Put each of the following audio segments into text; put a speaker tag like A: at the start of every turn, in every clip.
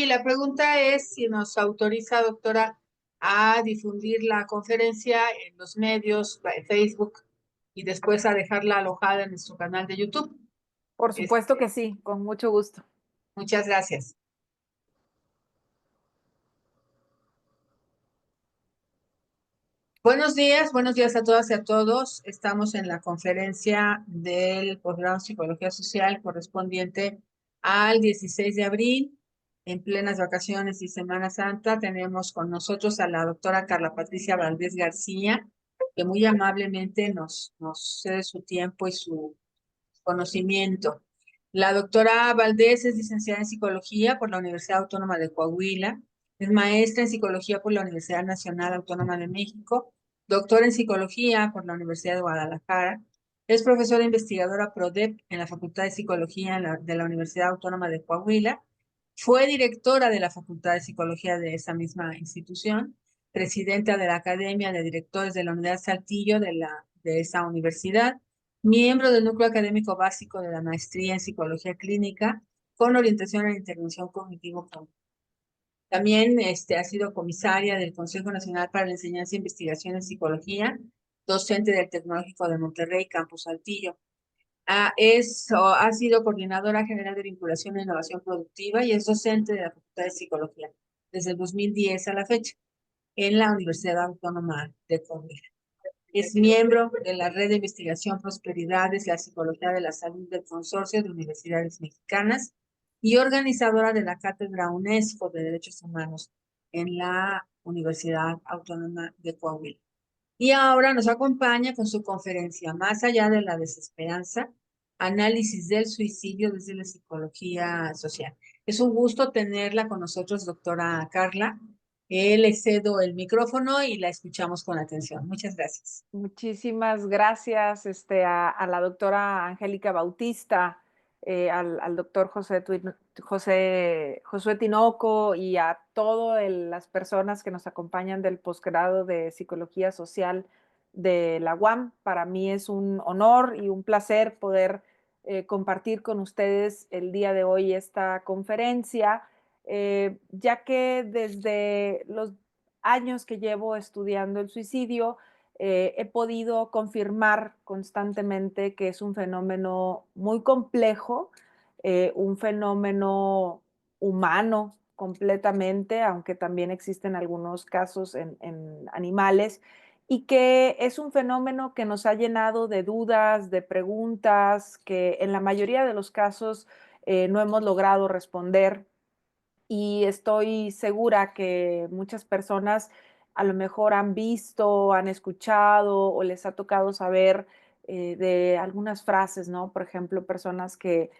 A: la pregunta es si nos autoriza, doctora, a difundir la conferencia en los medios, en Facebook, y después a dejarla alojada en nuestro canal de YouTube.
B: Por supuesto
A: Este,
B: que sí, con mucho gusto.
A: muchas gracias. Buenos días a todas y a todos. Estamos en la conferencia del posgrado en Psicología Social correspondiente al 16 de abril, en plenas vacaciones y Semana Santa. Tenemos con nosotros a la doctora Carla Patricia Valdés García, que muy amablemente nos cede su tiempo y su conocimiento. La doctora Valdés es licenciada en Psicología por la Universidad Autónoma de Coahuila, es maestra en Psicología por la Universidad Nacional Autónoma de México, doctora en Psicología por la Universidad de Guadalajara, es profesora investigadora PRODEP en la Facultad de Psicología de la Universidad Autónoma de Coahuila, fue directora de la Facultad de Psicología de esa misma institución, presidenta de la Academia de Directores de la Unidad Saltillo de esa universidad, miembro del núcleo académico básico de la maestría en psicología clínica con orientación en intervención cognitivo-cognitiva. También ha sido comisaria del Consejo Nacional para la Enseñanza e Investigación en Psicología, docente del Tecnológico de Monterrey, Campus Saltillo. Ha sido coordinadora general de vinculación e innovación productiva y es docente de la Facultad de Psicología desde el 2010 a la fecha en la Universidad Autónoma de Coahuila. Es miembro de la Red de Investigación Prosperidades, la Psicología de la Salud del Consorcio de Universidades Mexicanas y organizadora de la Cátedra UNESCO de Derechos Humanos en la Universidad Autónoma de Coahuila. Y ahora nos acompaña con su conferencia Más allá de la desesperanza, análisis del suicidio desde la psicología social. Es un gusto tenerla con nosotros, doctora Carla. Le cedo el micrófono y la escuchamos con atención. Muchas gracias.
B: Muchísimas gracias a la doctora Angélica Bautista, al doctor Josué Tinoco y a todas las personas que nos acompañan del posgrado de Psicología Social de la UAM. Para mí es un honor y un placer poder compartir con ustedes el día de hoy esta conferencia, ya que desde los años que llevo estudiando el suicidio, he podido confirmar constantemente que es un fenómeno muy complejo, un fenómeno humano completamente, aunque también existen algunos casos en animales, y que es un fenómeno que nos ha llenado de dudas, de preguntas, que en la mayoría de los casos no hemos logrado responder. Y estoy segura que muchas personas a lo mejor han visto, han escuchado o les ha tocado saber de algunas frases, ¿no? Por ejemplo, personas que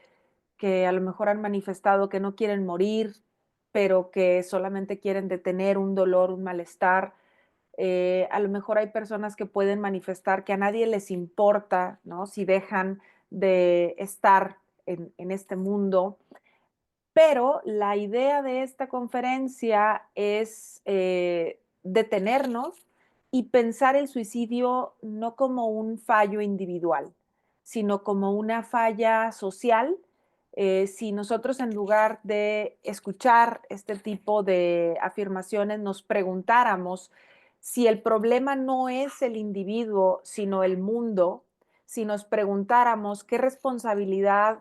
B: a lo mejor han manifestado que no quieren morir, pero que solamente quieren detener un dolor, un malestar. A lo mejor hay personas que pueden manifestar que a nadie les importa, ¿no? Si dejan de estar en este mundo. Pero la idea de esta conferencia es detenernos y pensar el suicidio no como un fallo individual, sino como una falla social. Si nosotros, en lugar de escuchar este tipo de afirmaciones, nos preguntáramos si el problema no es el individuo, sino el mundo, si nos preguntáramos qué responsabilidad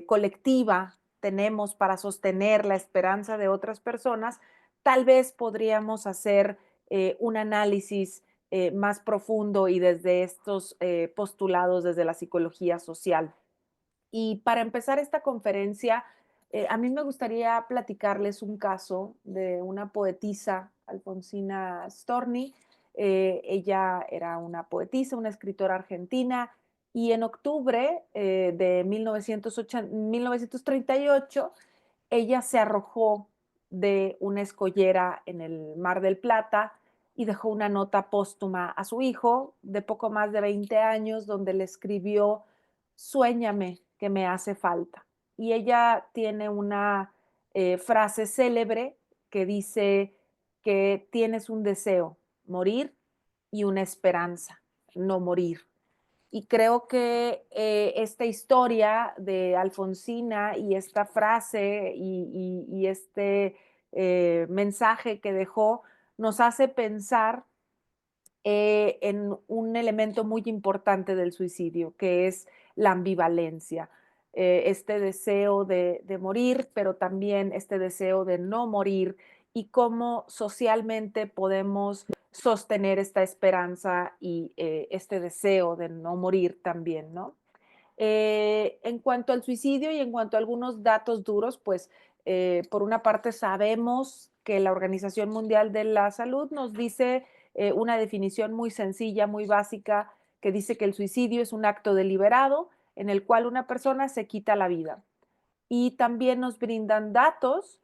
B: colectiva tenemos para sostener la esperanza de otras personas, tal vez podríamos hacer un análisis más profundo y desde estos postulados, desde la psicología social. Y para empezar esta conferencia, a mí me gustaría platicarles un caso de una poetisa, Alfonsina Storni. Ella era una poetisa, una escritora argentina, y en octubre de 1938, ella se arrojó de una escollera en el Mar del Plata y dejó una nota póstuma a su hijo de poco más de 20 años, donde le escribió: "Suéñame, que me hace falta". Y ella tiene una frase célebre que dice que tienes un deseo, morir, y una esperanza, no morir. Y creo que esta historia de Alfonsina y esta frase y este mensaje que dejó nos hace pensar en un elemento muy importante del suicidio, que es la ambivalencia. Este deseo de morir, pero también este deseo de no morir y cómo socialmente podemos sostener esta esperanza y este deseo de no morir también, ¿no? En cuanto al suicidio y en cuanto a algunos datos duros, pues por una parte sabemos que la Organización Mundial de la Salud nos dice una definición muy sencilla, muy básica, que dice que el suicidio es un acto deliberado en el cual una persona se quita la vida. Y también nos brindan datos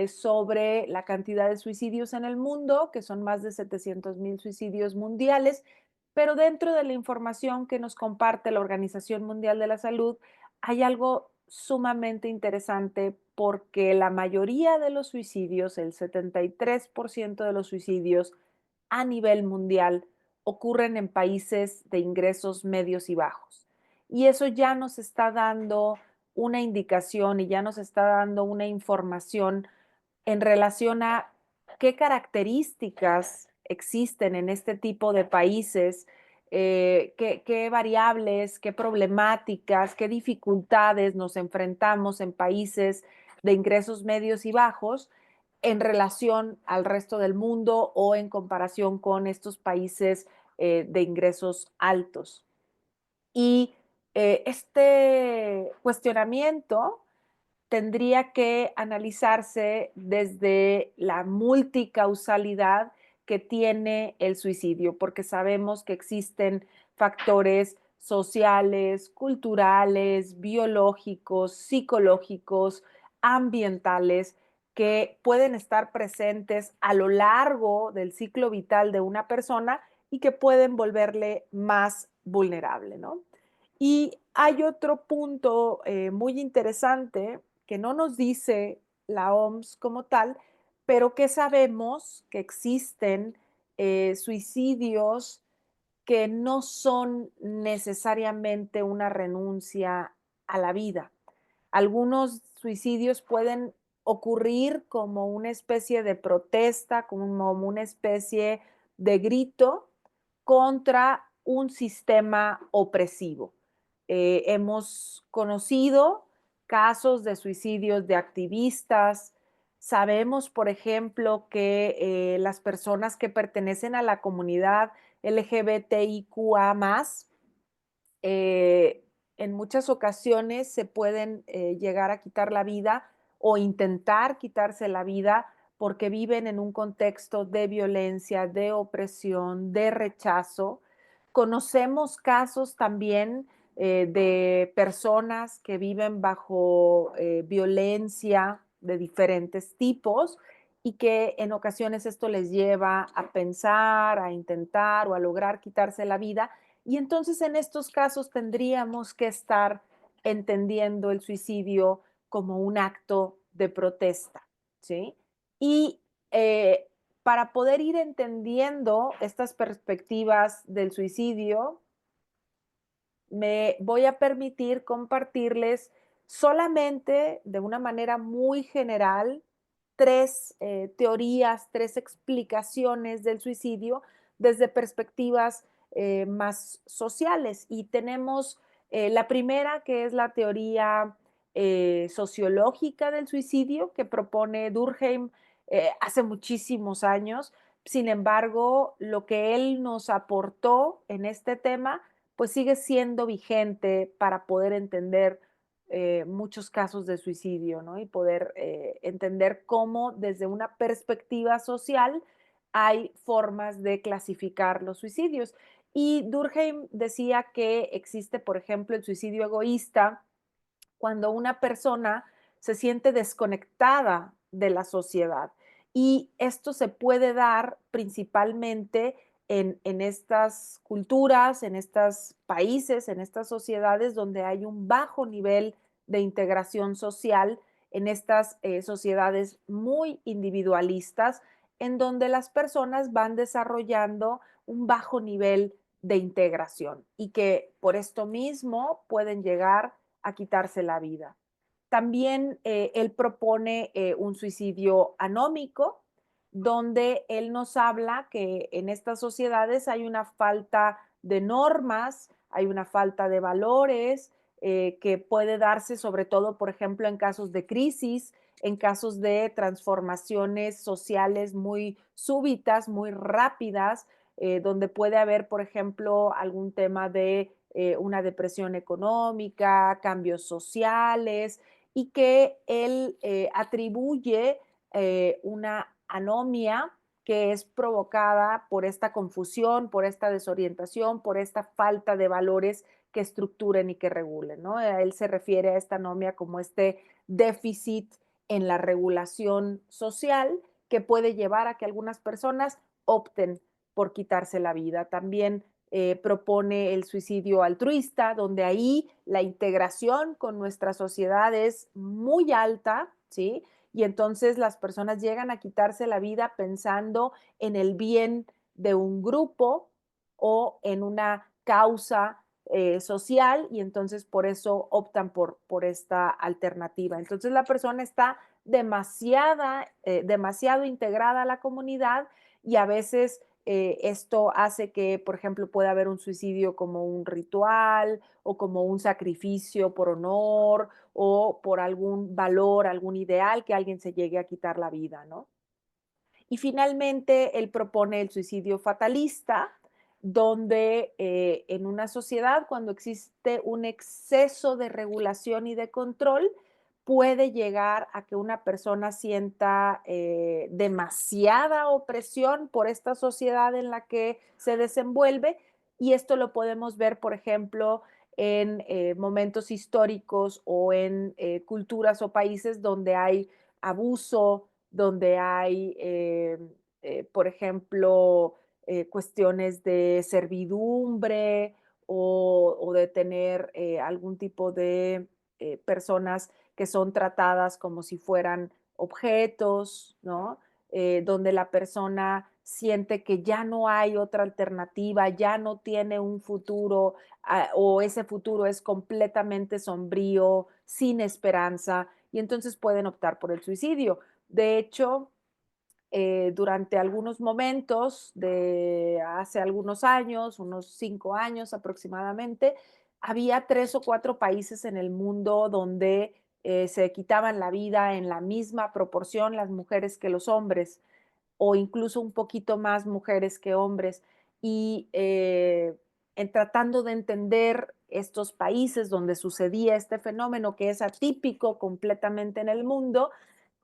B: sobre la cantidad de suicidios en el mundo, que son más de 700,000 suicidios mundiales, pero dentro de la información que nos comparte la Organización Mundial de la Salud, hay algo sumamente interesante porque la mayoría de los suicidios, el 73% de los suicidios a nivel mundial, ocurren en países de ingresos medios y bajos. Y eso ya nos está dando una indicación y ya nos está dando una información en relación a qué características existen en este tipo de países, qué variables, qué problemáticas, qué dificultades nos enfrentamos en países de ingresos medios y bajos en relación al resto del mundo o en comparación con estos países de ingresos altos. Y este cuestionamiento tendría que analizarse desde la multicausalidad que tiene el suicidio, porque sabemos que existen factores sociales, culturales, biológicos, psicológicos, ambientales, que pueden estar presentes a lo largo del ciclo vital de una persona y que pueden volverle más vulnerable, ¿no? Y hay otro punto muy interesante que no nos dice la OMS como tal, pero que sabemos que existen suicidios que no son necesariamente una renuncia a la vida. Algunos suicidios pueden ocurrir como una especie de protesta, como una especie de grito contra un sistema opresivo. Hemos conocido casos de suicidios de activistas. Sabemos, por ejemplo, que las personas que pertenecen a la comunidad LGBTIQA+, eh, en muchas ocasiones se pueden llegar a quitar la vida o intentar quitarse la vida porque viven en un contexto de violencia, de opresión, de rechazo. Conocemos casos también de personas que viven bajo violencia de diferentes tipos y que en ocasiones esto les lleva a pensar, a intentar o a lograr quitarse la vida, y entonces en estos casos tendríamos que estar entendiendo el suicidio como un acto de protesta, ¿sí? Y eh, para poder ir entendiendo estas perspectivas del suicidio, me voy a permitir compartirles solamente de una manera muy general tres teorías, tres explicaciones del suicidio desde perspectivas más sociales. Y tenemos la primera, que es la teoría sociológica del suicidio, que propone Durkheim hace muchísimos años. Sin embargo, lo que él nos aportó en este tema pues sigue siendo vigente para poder entender muchos casos de suicidio, ¿no? Y poder entender cómo desde una perspectiva social hay formas de clasificar los suicidios. Y Durkheim decía que existe, por ejemplo, el suicidio egoísta, cuando una persona se siente desconectada de la sociedad. Y esto se puede dar principalmente en estas culturas, en estos países, en estas sociedades donde hay un bajo nivel de integración social, en estas sociedades muy individualistas, en donde las personas van desarrollando un bajo nivel de integración y que por esto mismo pueden llegar a quitarse la vida. También él propone un suicidio anómico, donde él nos habla que en estas sociedades hay una falta de normas, hay una falta de valores, que puede darse sobre todo, por ejemplo, en casos de crisis, en casos de transformaciones sociales muy súbitas, muy rápidas, donde puede haber, por ejemplo, algún tema de una depresión económica, cambios sociales, y que él atribuye una anomia que es provocada por esta confusión, por esta desorientación, por esta falta de valores que estructuren y que regulen, ¿no? Él se refiere a esta anomia como este déficit en la regulación social que puede llevar a que algunas personas opten por quitarse la vida. También propone el suicidio altruista, donde ahí la integración con nuestra sociedad es muy alta, ¿sí? Y entonces las personas llegan a quitarse la vida pensando en el bien de un grupo o en una causa social y entonces por eso optan por esta alternativa. Entonces la persona está demasiado integrada a la comunidad y a veces esto hace que, por ejemplo, pueda haber un suicidio como un ritual o como un sacrificio por honor o por algún valor, algún ideal que alguien se llegue a quitar la vida, ¿no? Y finalmente, él propone el suicidio fatalista, donde en una sociedad, cuando existe un exceso de regulación y de control, puede llegar a que una persona sienta demasiada opresión por esta sociedad en la que se desenvuelve. Y esto lo podemos ver, por ejemplo, en momentos históricos o en culturas o países donde hay abuso, donde hay, por ejemplo, cuestiones de servidumbre o de tener algún tipo de personas que son tratadas como si fueran objetos, ¿no? Donde la persona siente que ya no hay otra alternativa, ya no tiene un futuro o ese futuro es completamente sombrío, sin esperanza, y entonces pueden optar por el suicidio. De hecho, durante algunos momentos de hace algunos años, unos 5 años aproximadamente, había 3 o 4 países en el mundo donde se quitaban la vida en la misma proporción las mujeres que los hombres o incluso un poquito más mujeres que hombres. Y en tratando de entender estos países donde sucedía este fenómeno que es atípico completamente en el mundo,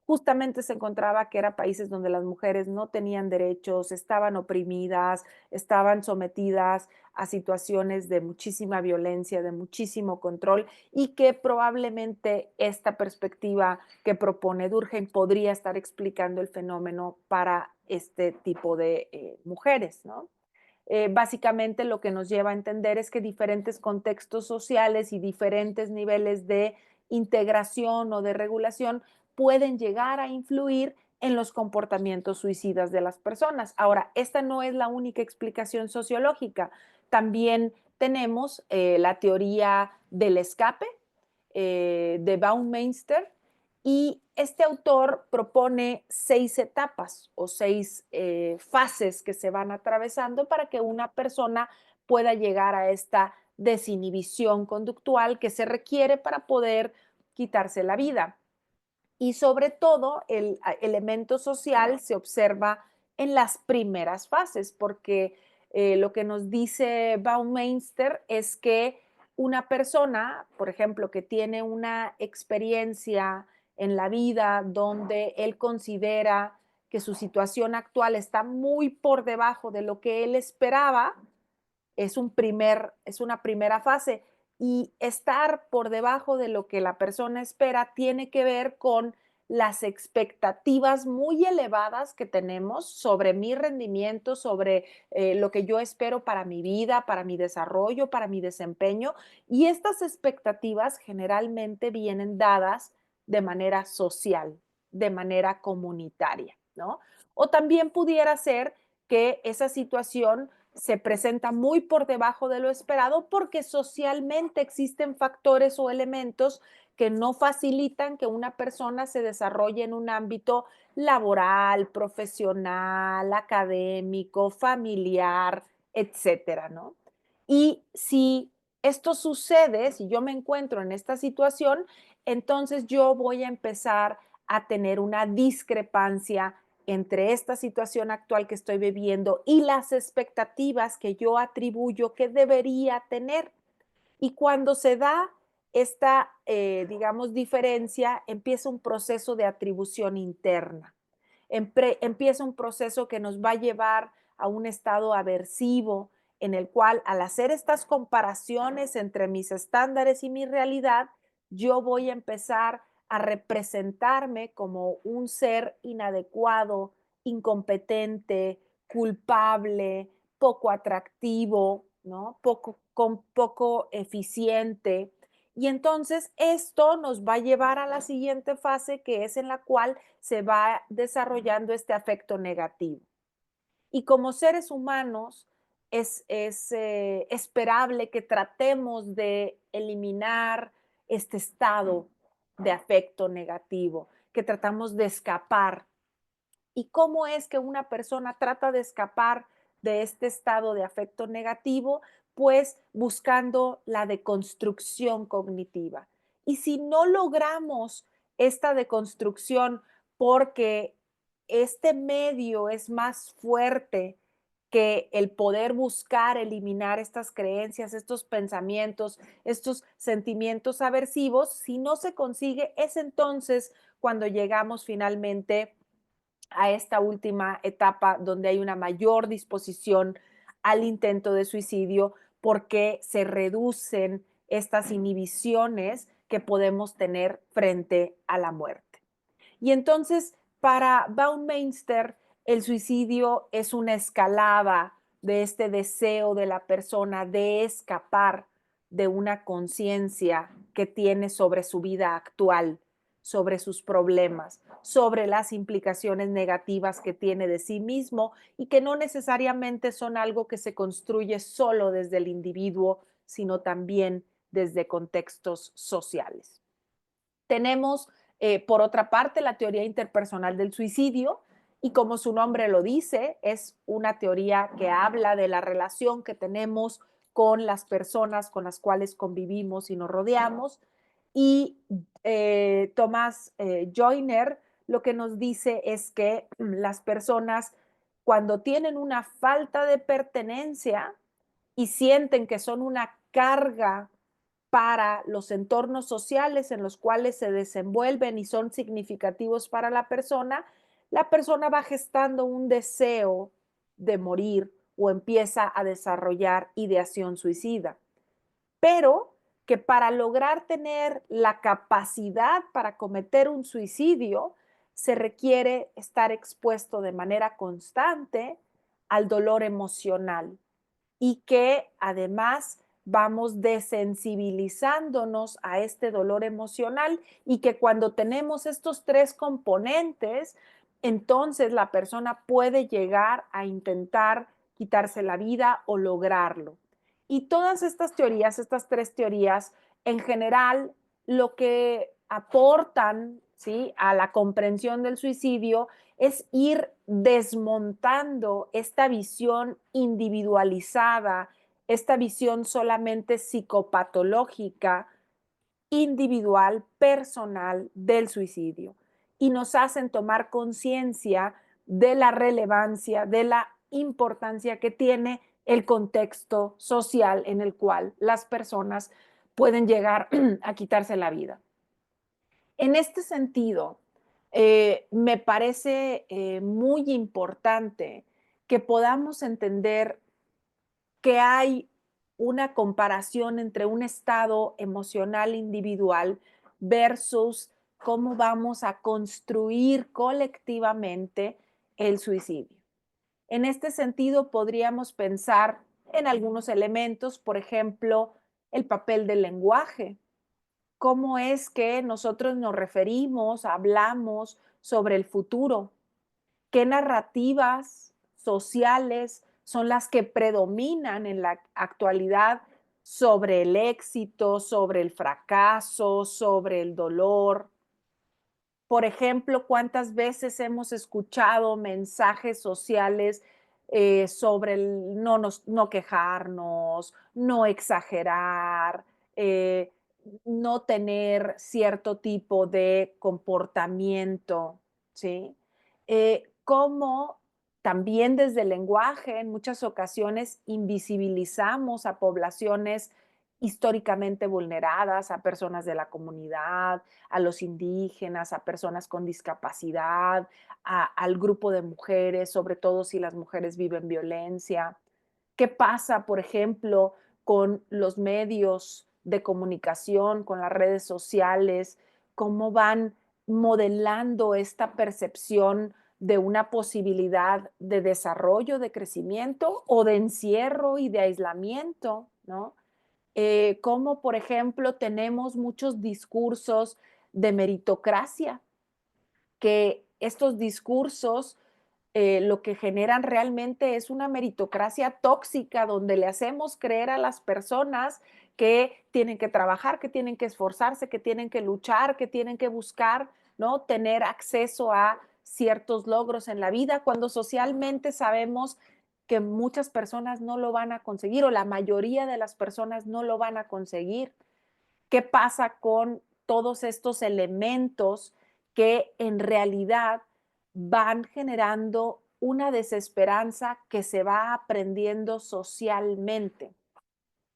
B: justamente se encontraba que eran países donde las mujeres no tenían derechos, estaban oprimidas, estaban sometidas a situaciones de muchísima violencia, de muchísimo control y que probablemente esta perspectiva que propone Durkheim podría estar explicando el fenómeno para este tipo de mujeres, ¿no? Básicamente lo que nos lleva a entender es que diferentes contextos sociales y diferentes niveles de integración o de regulación pueden llegar a influir en los comportamientos suicidas de las personas. Ahora, esta no es la única explicación sociológica. También tenemos la teoría del escape de Baumeister, y este autor propone 6 etapas o 6 fases que se van atravesando para que una persona pueda llegar a esta desinhibición conductual que se requiere para poder quitarse la vida. Y sobre todo, el elemento social se observa en las primeras fases, porque lo que nos dice Baumeister es que una persona, por ejemplo, que tiene una experiencia en la vida donde él considera que su situación actual está muy por debajo de lo que él esperaba, es una primera fase. Y estar por debajo de lo que la persona espera tiene que ver con las expectativas muy elevadas que tenemos sobre mi rendimiento, sobre lo que yo espero para mi vida, para mi desarrollo, para mi desempeño. Y estas expectativas generalmente vienen dadas de manera social, de manera comunitaria, ¿no? O también pudiera ser que esa situación se presenta muy por debajo de lo esperado porque socialmente existen factores o elementos que no facilitan que una persona se desarrolle en un ámbito laboral, profesional, académico, familiar, etcétera, ¿no? Y si esto sucede, si yo me encuentro en esta situación, entonces yo voy a empezar a tener una discrepancia entre esta situación actual que estoy viviendo y las expectativas que yo atribuyo que debería tener. Y cuando se da esta, digamos, diferencia, empieza un proceso de atribución interna. Empieza un proceso que nos va a llevar a un estado aversivo en el cual al hacer estas comparaciones entre mis estándares y mi realidad, yo voy a empezar a representarme como un ser inadecuado, incompetente, culpable, poco atractivo, ¿no? Poco eficiente. Y entonces esto nos va a llevar a la siguiente fase, que es en la cual se va desarrollando este afecto negativo. Y como seres humanos es esperable que tratemos de eliminar este estado de afecto negativo, que tratamos de escapar. ¿Y cómo es que una persona trata de escapar de este estado de afecto negativo? Pues buscando la deconstrucción cognitiva. Y si no logramos esta deconstrucción porque este medio es más fuerte que el poder buscar eliminar estas creencias, estos pensamientos, estos sentimientos aversivos, si no se consigue, es entonces cuando llegamos finalmente a esta última etapa donde hay una mayor disposición al intento de suicidio porque se reducen estas inhibiciones que podemos tener frente a la muerte. Y entonces, para Baumeister, el suicidio es una escalada de este deseo de la persona de escapar de una conciencia que tiene sobre su vida actual, sobre sus problemas, sobre las implicaciones negativas que tiene de sí mismo y que no necesariamente son algo que se construye solo desde el individuo, sino también desde contextos sociales. Tenemos, por otra parte, la teoría interpersonal del suicidio, y como su nombre lo dice, es una teoría que habla de la relación que tenemos con las personas con las cuales convivimos y nos rodeamos. Y Thomas Joyner lo que nos dice es que las personas, cuando tienen una falta de pertenencia y sienten que son una carga para los entornos sociales en los cuales se desenvuelven y son significativos para la persona va gestando un deseo de morir o empieza a desarrollar ideación suicida. Pero que para lograr tener la capacidad para cometer un suicidio, se requiere estar expuesto de manera constante al dolor emocional y que además vamos desensibilizándonos a este dolor emocional y que cuando tenemos estos tres componentes, entonces la persona puede llegar a intentar quitarse la vida o lograrlo. Y todas estas teorías, estas tres teorías, en general, lo que aportan, ¿sí?, a la comprensión del suicidio es ir desmontando esta visión individualizada, esta visión solamente psicopatológica, individual, personal del suicidio. Y nos hacen tomar conciencia de la relevancia, de la importancia que tiene el contexto social en el cual las personas pueden llegar a quitarse la vida. En este sentido, me parece muy importante que podamos entender que hay una comparación entre un estado emocional individual versus cómo vamos a construir colectivamente el suicidio. En este sentido, podríamos pensar en algunos elementos, por ejemplo, el papel del lenguaje. ¿Cómo es que nosotros nos referimos, hablamos sobre el futuro? ¿Qué narrativas sociales son las que predominan en la actualidad sobre el éxito, sobre el fracaso, sobre el dolor. Por ejemplo, ¿cuántas veces hemos escuchado mensajes sociales sobre el no quejarnos, no exagerar, eh, no tener cierto tipo de comportamiento, ¿sí? Cómo también desde el lenguaje en muchas ocasiones invisibilizamos a poblaciones históricamente vulneradas, a personas de la comunidad, a los indígenas, a personas con discapacidad, al grupo de mujeres, sobre todo si las mujeres viven violencia. ¿Qué pasa, por ejemplo, con los medios de comunicación, con las redes sociales? ¿Cómo van modelando esta percepción de una posibilidad de desarrollo, de crecimiento o de encierro y de aislamiento, ¿no? Cómo, por ejemplo, tenemos muchos discursos de meritocracia, que estos discursos lo que generan realmente es una meritocracia tóxica donde le hacemos creer a las personas que tienen que trabajar, que tienen que esforzarse, que tienen que luchar, que tienen que buscar, ¿no? Tener acceso a ciertos logros en la vida, cuando socialmente sabemos que muchas personas no lo van a conseguir o la mayoría de las personas no lo van a conseguir. ¿Qué pasa con todos estos elementos que en realidad van generando una desesperanza que se va aprendiendo socialmente?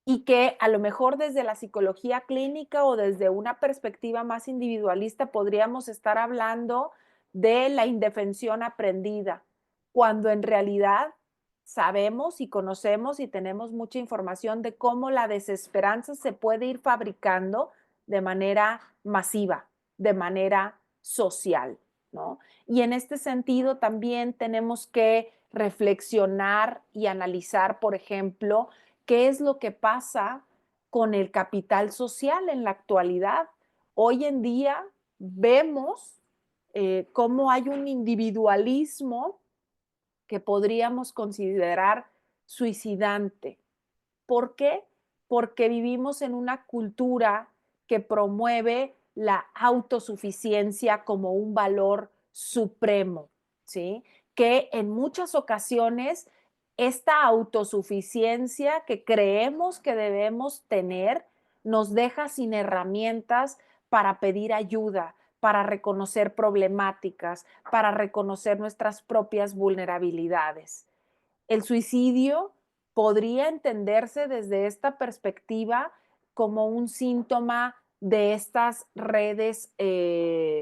B: Y que a lo mejor desde la psicología clínica o desde una perspectiva más individualista podríamos estar hablando de la indefensión aprendida, cuando en realidad sabemos y conocemos y tenemos mucha información de cómo la desesperanza se puede ir fabricando de manera masiva, de manera social, ¿no? Y en este sentido también tenemos que reflexionar y analizar, por ejemplo, qué es lo que pasa con el capital social en la actualidad. Hoy en día vemos cómo hay un individualismo que podríamos considerar suicidante. ¿Por qué? Porque vivimos en una cultura que promueve la autosuficiencia como un valor supremo, ¿sí? Que en muchas ocasiones esta autosuficiencia que creemos que debemos tener nos deja sin herramientas para pedir ayuda, para reconocer problemáticas, para reconocer nuestras propias vulnerabilidades. El suicidio podría entenderse desde esta perspectiva como un síntoma de estas redes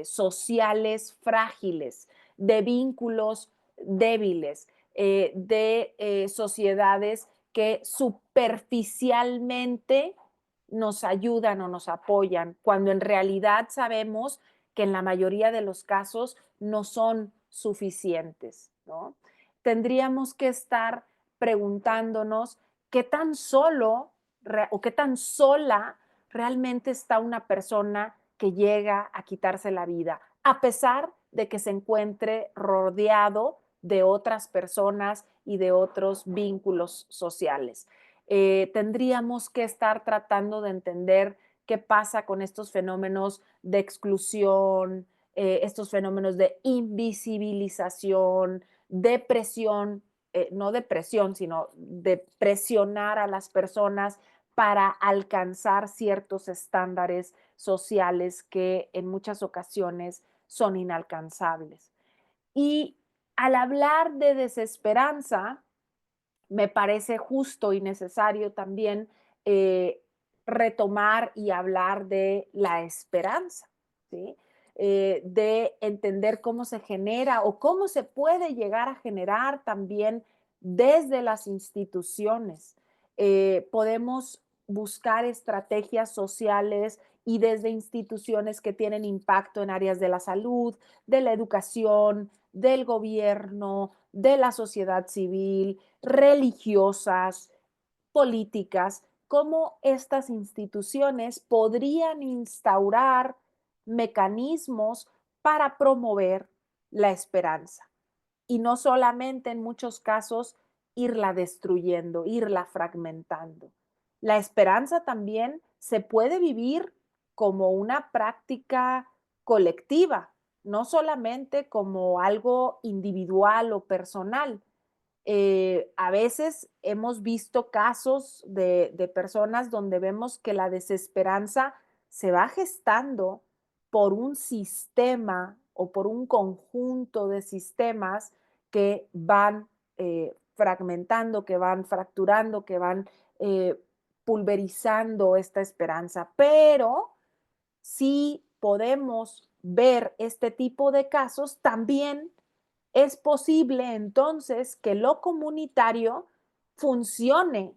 B: sociales frágiles, de vínculos débiles, de sociedades que superficialmente nos ayudan o nos apoyan, cuando en realidad sabemos que en la mayoría de los casos no son suficientes, ¿no? Tendríamos que estar preguntándonos qué tan solo o qué tan sola realmente está una persona que llega a quitarse la vida, a pesar de que se encuentre rodeado de otras personas y de otros vínculos sociales. Tendríamos que estar tratando de entender qué pasa con estos fenómenos de exclusión, estos fenómenos de invisibilización, depresión, no depresión, sino de presionar a las personas para alcanzar ciertos estándares sociales que en muchas ocasiones son inalcanzables. Y al hablar de desesperanza, me parece justo y necesario también eh, retomar y hablar de la esperanza, ¿sí? De entender cómo se genera o cómo se puede llegar a generar también desde las instituciones. Podemos buscar estrategias sociales y desde instituciones que tienen impacto en áreas de la salud, de la educación, del gobierno, de la sociedad civil, religiosas, políticas, cómo estas instituciones podrían instaurar mecanismos para promover la esperanza. Y no solamente en muchos casos irla destruyendo, irla fragmentando. La esperanza también se puede vivir como una práctica colectiva, no solamente como algo individual o personal. A veces hemos visto casos de personas donde vemos que la desesperanza se va gestando por un sistema o por un conjunto de sistemas que van fragmentando, que van fracturando, que van eh, pulverizando esta esperanza. Pero si podemos ver este tipo de casos, también es posible entonces que lo comunitario funcione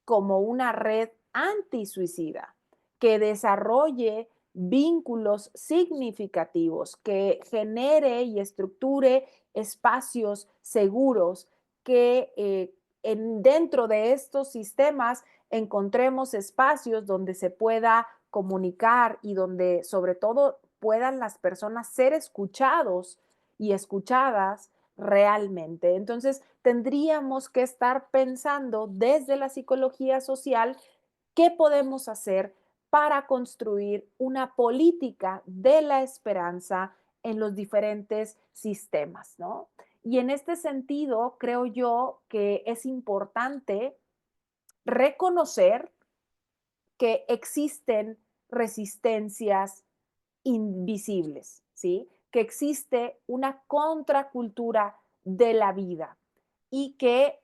B: como una red antisuicida, que desarrolle vínculos significativos, que genere y estructure espacios seguros, que dentro de estos sistemas encontremos espacios donde se pueda comunicar y donde sobre todo puedan las personas ser escuchados y escuchadas realmente. Entonces, tendríamos que estar pensando desde la psicología social qué podemos hacer para construir una política de la esperanza en los diferentes sistemas, ¿no? Y en este sentido, creo yo que es importante reconocer que existen resistencias invisibles, ¿sí? Que existe una contracultura de la vida y que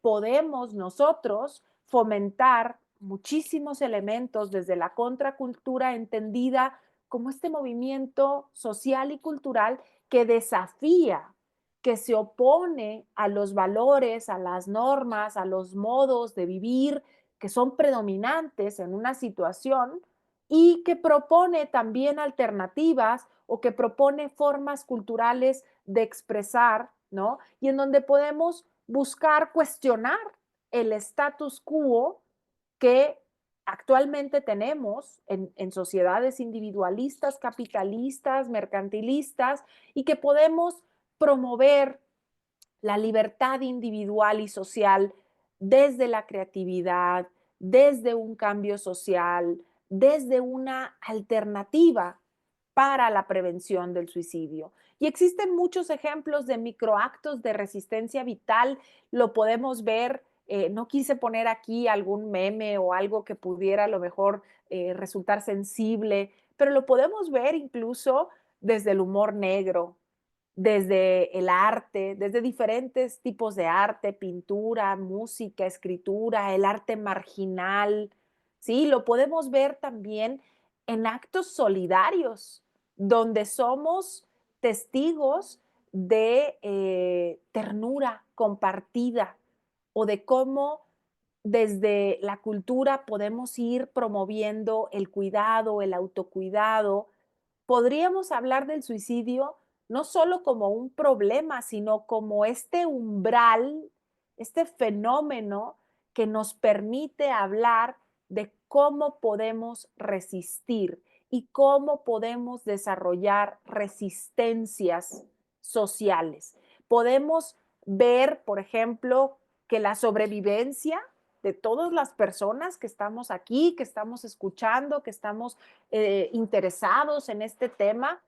B: podemos nosotros fomentar muchísimos elementos desde la contracultura entendida como este movimiento social y cultural que desafía, que se opone a los valores, a las normas, a los modos de vivir que son predominantes en una situación y que propone también alternativas o que propone formas culturales de expresar, ¿no? Y en donde podemos buscar cuestionar el status quo que actualmente tenemos en sociedades individualistas, capitalistas, mercantilistas, y que podemos promover la libertad individual y social desde la creatividad, desde un cambio social, desde una alternativa para la prevención del suicidio. Y existen muchos ejemplos de microactos de resistencia vital, lo podemos ver. No quise poner aquí algún meme o algo que pudiera a lo mejor resultar sensible, pero lo podemos ver incluso desde el humor negro, desde el arte, desde diferentes tipos de arte, pintura, música, escritura, el arte marginal, ¿sí? Lo podemos ver también en actos solidarios, donde somos testigos de ternura compartida o de cómo desde la cultura podemos ir promoviendo el cuidado, el autocuidado. Podríamos hablar del suicidio no solo como un problema, sino como este umbral, este fenómeno que nos permite hablar de cómo podemos resistir y cómo podemos desarrollar resistencias sociales. Podemos ver, por ejemplo, que la sobrevivencia de todas las personas que estamos aquí, que estamos escuchando, que estamos interesados en este tema,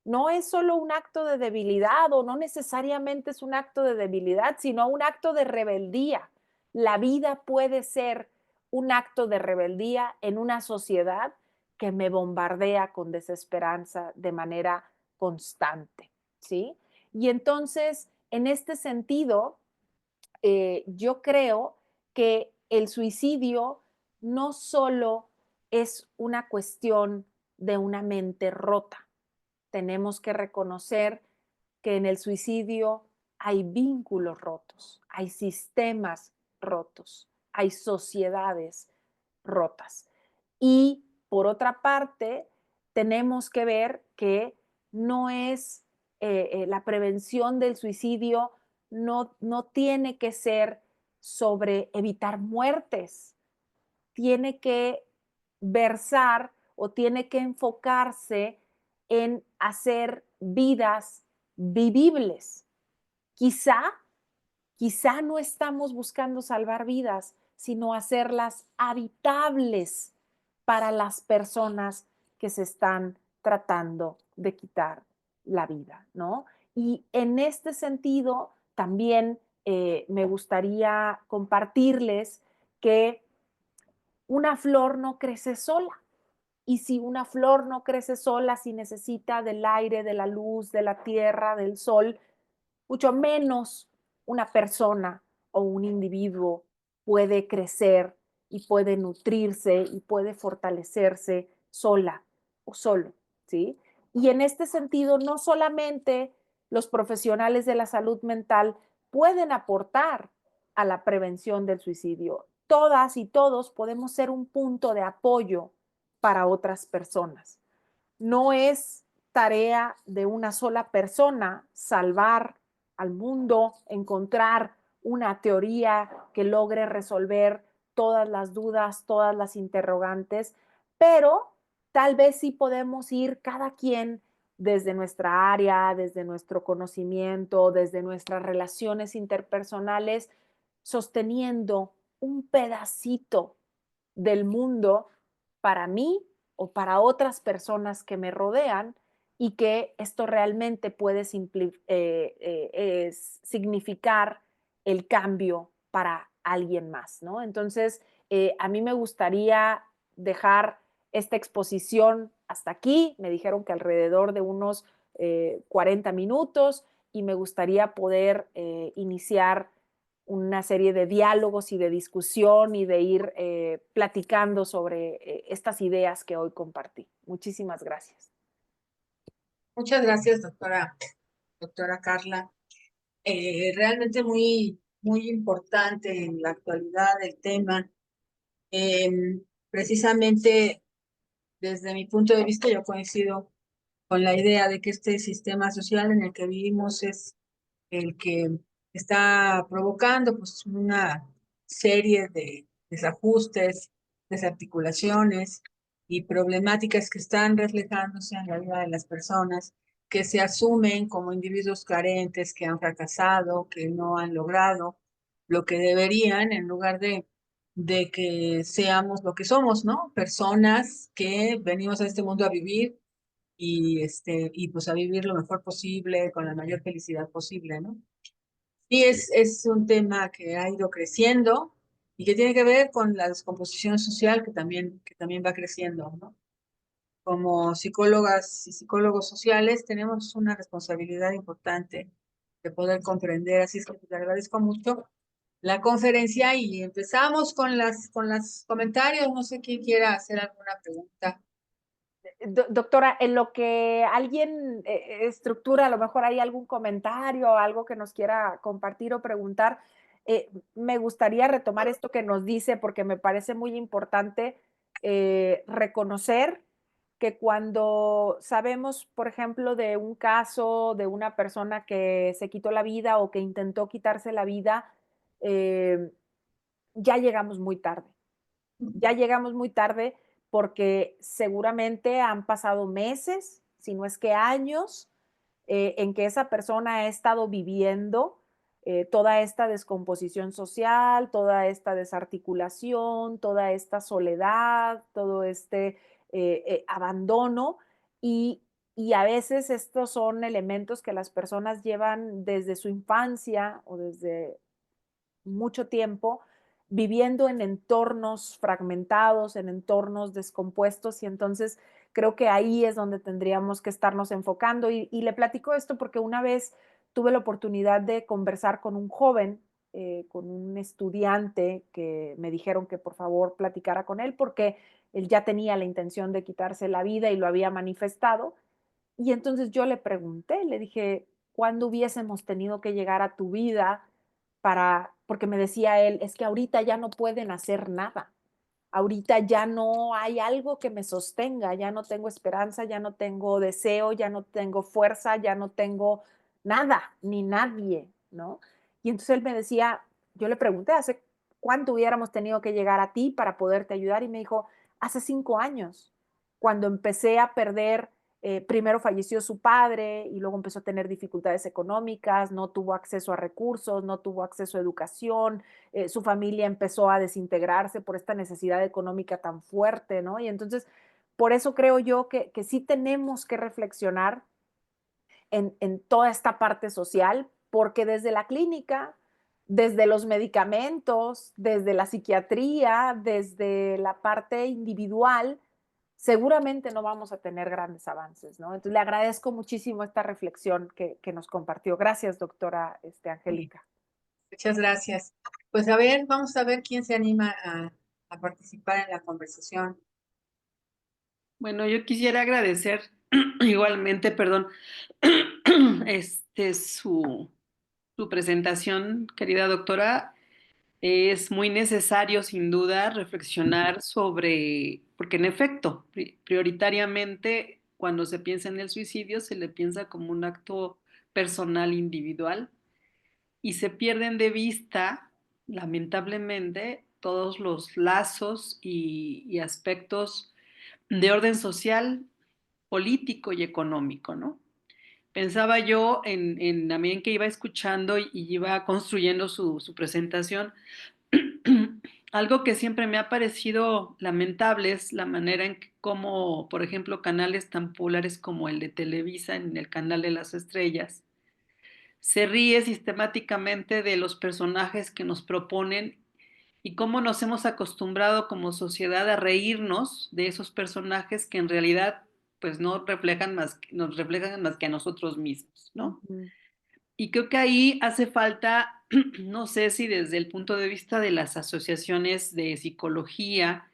B: no es solo un acto de debilidad o no necesariamente es un acto de debilidad, sino un acto de rebeldía. La vida puede ser un acto de rebeldía en una sociedad que me bombardea con desesperanza de manera constante, ¿sí? Y entonces, en este sentido, yo creo que el suicidio no solo es una cuestión de una mente rota. Tenemos que reconocer que en el suicidio hay vínculos rotos, hay sistemas rotos, hay sociedades rotas. Y por otra parte, tenemos que ver que no es la prevención del suicidio, no tiene que ser sobre evitar muertes, tiene que versar o tiene que enfocarse en hacer vidas vivibles. Quizá quizá no estamos buscando salvar vidas, sino hacerlas habitables para las personas que se están tratando de quitar la vida, ¿no? Y en este sentido, también me gustaría compartirles que una flor no crece sola. Y si una flor no crece sola, si necesita del aire, de la luz, de la tierra, del sol, mucho menos una persona o un individuo puede crecer y puede nutrirse y puede fortalecerse sola o solo, ¿sí? Y en este sentido, no solamente los profesionales de la salud mental pueden aportar a la prevención del suicidio. Todas y todos podemos ser un punto de apoyo para otras personas. No es tarea de una sola persona salvar al mundo, encontrar una teoría que logre resolver todas las dudas, todas las interrogantes, pero tal vez sí podemos ir cada quien desde nuestra área, desde nuestro conocimiento, desde nuestras relaciones interpersonales, sosteniendo un pedacito del mundo para mí o para otras personas que me rodean y que esto realmente puede significar el cambio para alguien más, ¿no? Entonces, a mí me gustaría dejar esta exposición hasta aquí. Me dijeron que alrededor de unos 40 minutos y me gustaría poder iniciar una serie de diálogos y de discusión y de ir platicando sobre estas ideas que hoy compartí. Muchísimas gracias.
A: Muchas gracias, doctora Carla. Realmente muy importante en la actualidad el tema. Precisamente desde mi punto de vista, yo coincido con la idea de que este sistema social en el que vivimos es el que está provocando pues una serie de desajustes, desarticulaciones y problemáticas que están reflejándose en la vida de las personas que se asumen como individuos carentes, que han fracasado, que no han logrado lo que deberían en lugar de que seamos lo que somos, ¿no? Personas que venimos a este mundo a vivir y pues a vivir lo mejor posible, con la mayor felicidad posible, ¿no? Y es un tema que ha ido creciendo y que tiene que ver con la descomposición social que también va creciendo, ¿no? Como psicólogas y psicólogos sociales tenemos una responsabilidad importante de poder comprender, así es que te agradezco mucho la conferencia y empezamos con las comentarios, no sé quién quiera hacer alguna pregunta.
B: Doctora, en lo que alguien estructura, a lo mejor hay algún comentario, algo que nos quiera compartir o preguntar, me gustaría retomar esto que nos dice porque me parece muy importante reconocer que cuando sabemos, por ejemplo, de un caso de una persona que se quitó la vida o que intentó quitarse la vida, eh, ya llegamos muy tarde. Ya llegamos muy tarde porque seguramente han pasado meses, si no es que años, en que esa persona ha estado viviendo toda esta descomposición social, toda esta desarticulación, toda esta soledad, todo este abandono y, y a veces estos son elementos que las personas llevan desde su infancia o desde mucho tiempo viviendo en entornos fragmentados, en entornos descompuestos y entonces creo que ahí es donde tendríamos que estarnos enfocando y le platico esto porque una vez tuve la oportunidad de conversar con un joven, con un estudiante que me dijeron que por favor platicara con él porque él ya tenía la intención de quitarse la vida y lo había manifestado y entonces yo le pregunté, le dije, ¿cuándo hubiésemos tenido que llegar a tu vida para, porque me decía él, es que ahorita ya no pueden hacer nada, ahorita ya no hay algo que me sostenga, ya no tengo esperanza, ya no tengo deseo, ya no tengo fuerza, ya no tengo nada, ni nadie, ¿no? Y entonces él me decía, yo le pregunté, ¿hace cuánto hubiéramos tenido que llegar a ti para poderte ayudar? Y me dijo, hace 5 años, cuando empecé a perder primero falleció su padre y luego empezó a tener dificultades económicas, no tuvo acceso a recursos, no tuvo acceso a educación, su familia empezó a desintegrarse por esta necesidad económica tan fuerte, ¿no? Y entonces, por eso creo yo que sí tenemos que reflexionar en toda esta parte social, porque desde la clínica, desde los medicamentos, desde la psiquiatría, desde la parte individual, seguramente no vamos a tener grandes avances, ¿no? Entonces, le agradezco muchísimo esta reflexión que nos compartió. Gracias, doctora
A: Sí,
B: Angélica.
A: muchas gracias. Pues a ver, vamos a ver quién se anima a participar en la conversación.
C: Bueno, yo quisiera agradecer igualmente, perdón, su presentación, querida doctora. Es muy necesario, sin duda, reflexionar sobre, porque en efecto, prioritariamente, cuando se piensa en el suicidio, se le piensa como un acto personal, individual, y se pierden de vista, lamentablemente, todos los lazos y aspectos de orden social, político y económico, ¿no? Pensaba yo en a medida que iba escuchando y iba construyendo su presentación, algo que siempre me ha parecido lamentable es la manera en que como, por ejemplo, canales tan populares como el de Televisa, en el canal de las estrellas, se ríe sistemáticamente de los personajes que nos proponen y cómo nos hemos acostumbrado como sociedad a reírnos de esos personajes que en realidad pues no reflejan más, nos reflejan más que a nosotros mismos, ¿no?
B: Ujú.
C: Y creo que ahí hace falta, no sé si desde el punto de vista de las asociaciones de psicología,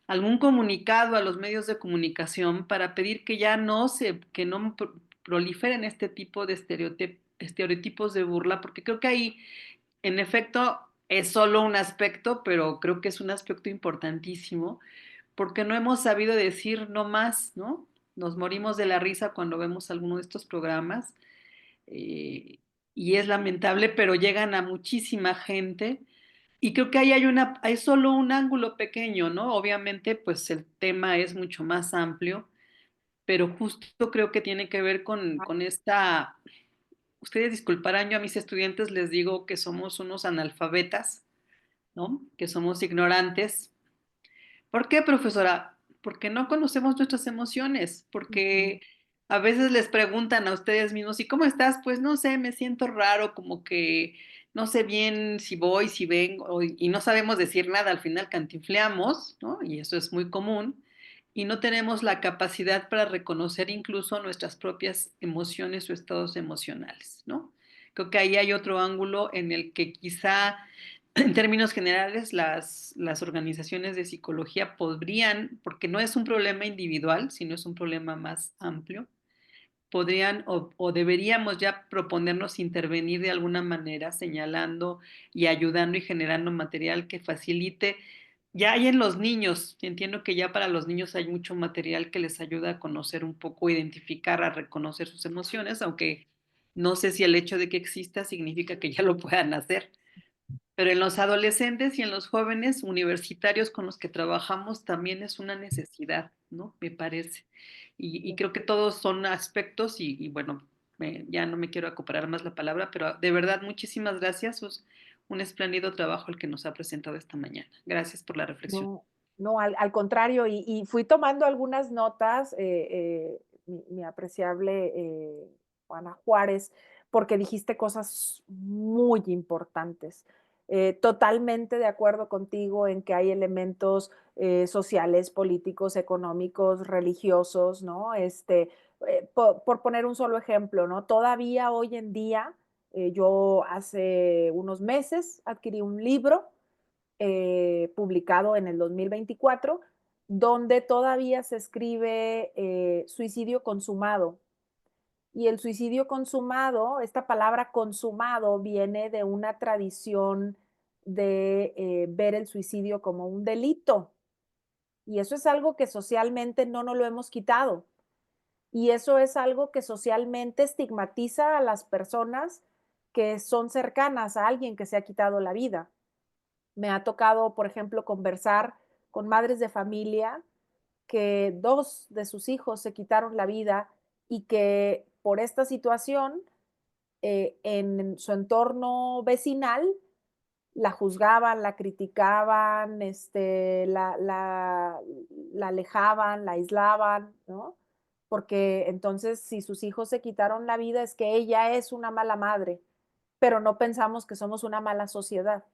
C: algún comunicado a los medios de comunicación para pedir que ya no se, que no proliferen este tipo de estereotipos de burla, porque creo que ahí, en efecto, es solo un aspecto, pero creo que es un aspecto importantísimo, porque no hemos sabido decir no más, ¿no? Nos morimos de la risa cuando vemos alguno de estos programas eh, y es lamentable, pero llegan a muchísima gente. Y creo que ahí hay solo un ángulo pequeño, ¿no? Obviamente, pues el tema es mucho más amplio, pero justo creo que tiene que ver con esta, ustedes disculparán, yo a mis estudiantes les digo que somos unos analfabetas, ¿no? Que somos ignorantes. ¿Por qué, profesora? Porque no conocemos nuestras emociones,
B: Ujú.
C: porque a veces les preguntan a ustedes mismos, ¿y cómo estás? Pues no sé, me siento raro, como que no sé bien si voy, si vengo, y no sabemos decir nada, al final cantinfleamos, ¿no? Y eso es muy común, y no tenemos la capacidad para reconocer incluso nuestras propias emociones o estados emocionales, ¿no? Creo que ahí hay otro ángulo en el que quizá en términos generales, las organizaciones de psicología podrían, porque no es un problema individual, sino es un problema más amplio, podrían o deberíamos ya proponernos intervenir de alguna manera, señalando y ayudando y generando material que facilite. Ya hay en los niños, entiendo que ya para los niños hay mucho material que les ayuda a conocer un poco, identificar, a reconocer sus emociones, aunque no sé si el hecho de que exista significa que ya lo puedan hacer. Pero en los adolescentes y en los jóvenes universitarios con los que trabajamos también es una necesidad, ¿no? Me parece. Y creo que todos son aspectos y bueno, ya no me quiero acoparar más la palabra, pero de verdad muchísimas gracias. Es un espléndido trabajo el que nos ha presentado esta mañana. Gracias por la reflexión.
B: No, no, al contrario, y fui tomando algunas notas, mi apreciable Juana Juárez, porque dijiste cosas muy importantes. Totalmente de acuerdo contigo en que hay elementos sociales, políticos, económicos, religiosos, ¿no? Por poner un solo ejemplo, ¿no? Todavía hoy en día, yo hace unos meses adquirí un libro publicado en el 2024, donde todavía se escribe suicidio consumado. Y el suicidio consumado, esta palabra consumado viene de una tradición de ver el suicidio como un delito. Y eso es algo que socialmente no nos lo hemos quitado. Y eso es algo que socialmente estigmatiza a las personas que son cercanas a alguien que se ha quitado la vida. Me ha tocado, por ejemplo, conversar con madres de familia que 2 de sus hijos se quitaron la vida y que por esta situación en su entorno vecinal la juzgaban, la criticaban, la alejaban, la aislaban, ¿no? Porque entonces si sus hijos se quitaron la vida es que ella es una mala madre, pero no pensamos que somos una mala sociedad,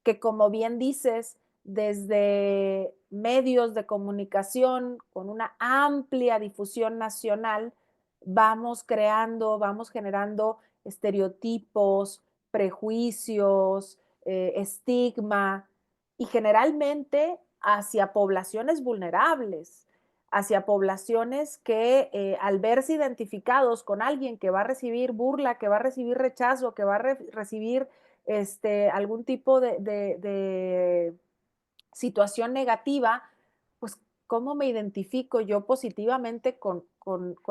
B: que como bien dices, desde medios de comunicación con una amplia difusión nacional, vamos creando, vamos generando estereotipos, prejuicios, estigma, y generalmente hacia poblaciones vulnerables, hacia poblaciones que al verse identificados con alguien que va a recibir burla, que va a recibir rechazo, que va a recibir algún tipo de situación negativa, pues cómo me identifico yo positivamente con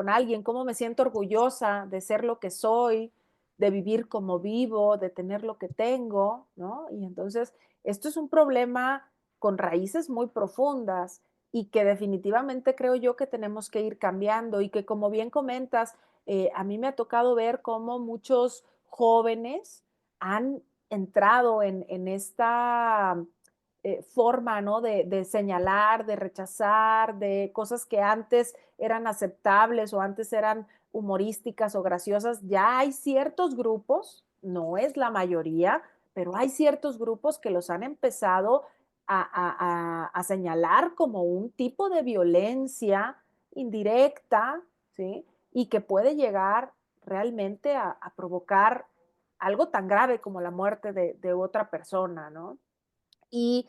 B: alguien, cómo me siento orgullosa de ser lo que soy, de vivir como vivo, de tener lo que tengo, ¿no? Y entonces, esto es un problema con raíces muy profundas y que definitivamente creo yo que tenemos que ir cambiando y que como bien comentas, a mí me ha tocado ver cómo muchos jóvenes han entrado en esta forma, ¿no? De señalar, de rechazar, de cosas que antes eran aceptables o antes eran humorísticas o graciosas. Ya hay ciertos grupos, no es la mayoría, pero hay ciertos grupos que los han empezado a señalar como un tipo de violencia indirecta, ¿sí? Y que puede llegar realmente a provocar algo tan grave como la muerte de otra persona, ¿no? Y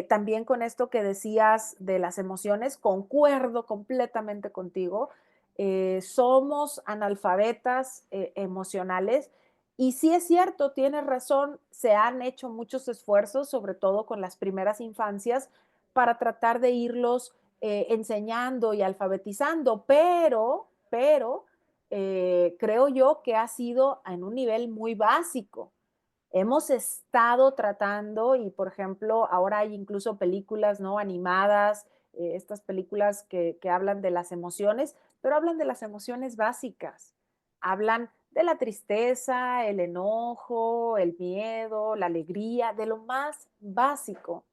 B: también con esto que decías de las emociones, concuerdo completamente contigo. Somos analfabetas emocionales y sí es cierto, tienes razón, se han hecho muchos esfuerzos, sobre todo con las primeras infancias, para tratar de irlos enseñando y alfabetizando, pero creo yo que ha sido en un nivel muy básico. Hemos estado tratando y, por ejemplo, ahora hay incluso películas, ¿no? Animadas, estas películas que hablan de las emociones, pero hablan de las emociones básicas. Hablan de la tristeza, el enojo, el miedo, la alegría, de lo más básico.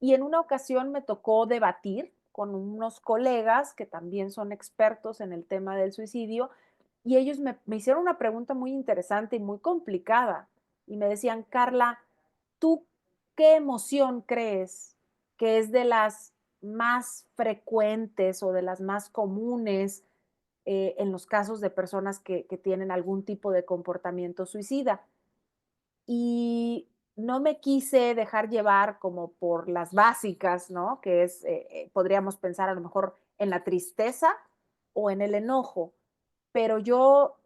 B: Y en una ocasión me tocó debatir con unos colegas que también son expertos en el tema del suicidio y ellos me hicieron una pregunta muy interesante y muy complicada y me decían, Carla, ¿tú qué emoción crees que es de las más frecuentes o de las más comunes en los casos de personas que tienen algún tipo de comportamiento suicida? Y no me quise dejar llevar como por las básicas, ¿no? Que es, podríamos pensar a lo mejor en la tristeza o en el enojo, pero yo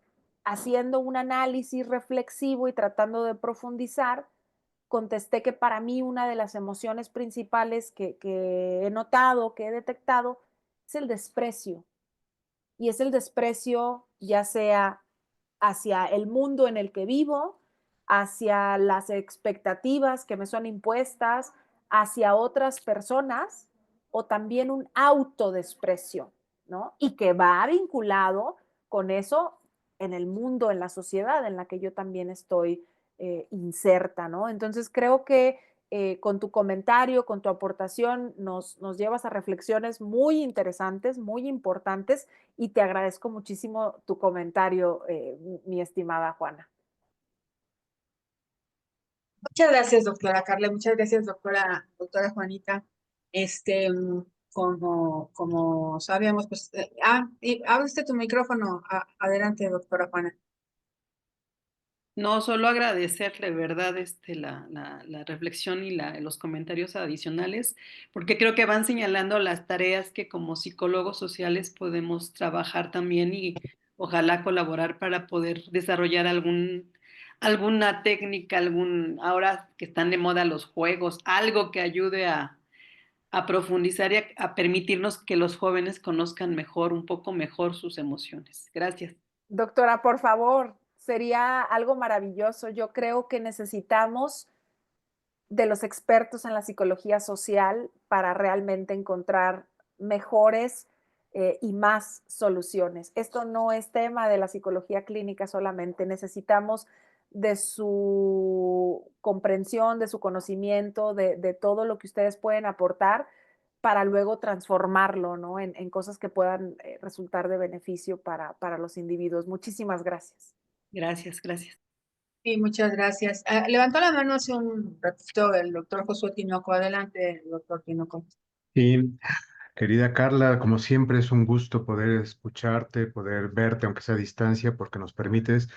B: haciendo un análisis reflexivo y tratando de profundizar, contesté que para mí una de las emociones principales que he notado, que he detectado, es el desprecio. Y es el desprecio ya sea hacia el mundo en el que vivo, hacia las expectativas que me son impuestas, hacia otras personas, o también un autodesprecio, ¿no? Y que va vinculado con eso en el mundo, en la sociedad en la que yo también estoy inserta, ¿no? Entonces creo que con tu comentario, con tu aportación, nos llevas a reflexiones muy interesantes, muy importantes, y te agradezco muchísimo tu comentario, mi estimada Juana.
A: Muchas gracias, doctora Carla. Muchas gracias, doctora Juanita. Como sabíamos, pues, y abre usted tu micrófono. Adelante, doctora Juana.
C: No, solo agradecerle, ¿verdad? La reflexión y los comentarios adicionales, porque creo que van señalando las tareas que como psicólogos sociales podemos trabajar también y ojalá colaborar para poder desarrollar alguna técnica, ahora que están de moda los juegos, algo que ayude a profundizar y a permitirnos que los jóvenes conozcan mejor, un poco mejor sus emociones. Gracias.
B: Doctora, por favor, sería algo maravilloso. Yo creo que necesitamos de los expertos en la psicología social para realmente encontrar mejores y más soluciones. Esto no es tema de la psicología clínica solamente, necesitamos de su comprensión, de su conocimiento, de todo lo que ustedes pueden aportar para luego transformarlo, ¿no? En cosas que puedan resultar de beneficio para los individuos. Muchísimas gracias.
C: Gracias, gracias.
A: Sí, muchas gracias. Levantó la mano hace un ratito el doctor Josué Tinoco. Adelante, doctor Tinoco.
D: Sí, querida Carla, como siempre es un gusto poder escucharte, poder verte, aunque sea a distancia, porque nos permites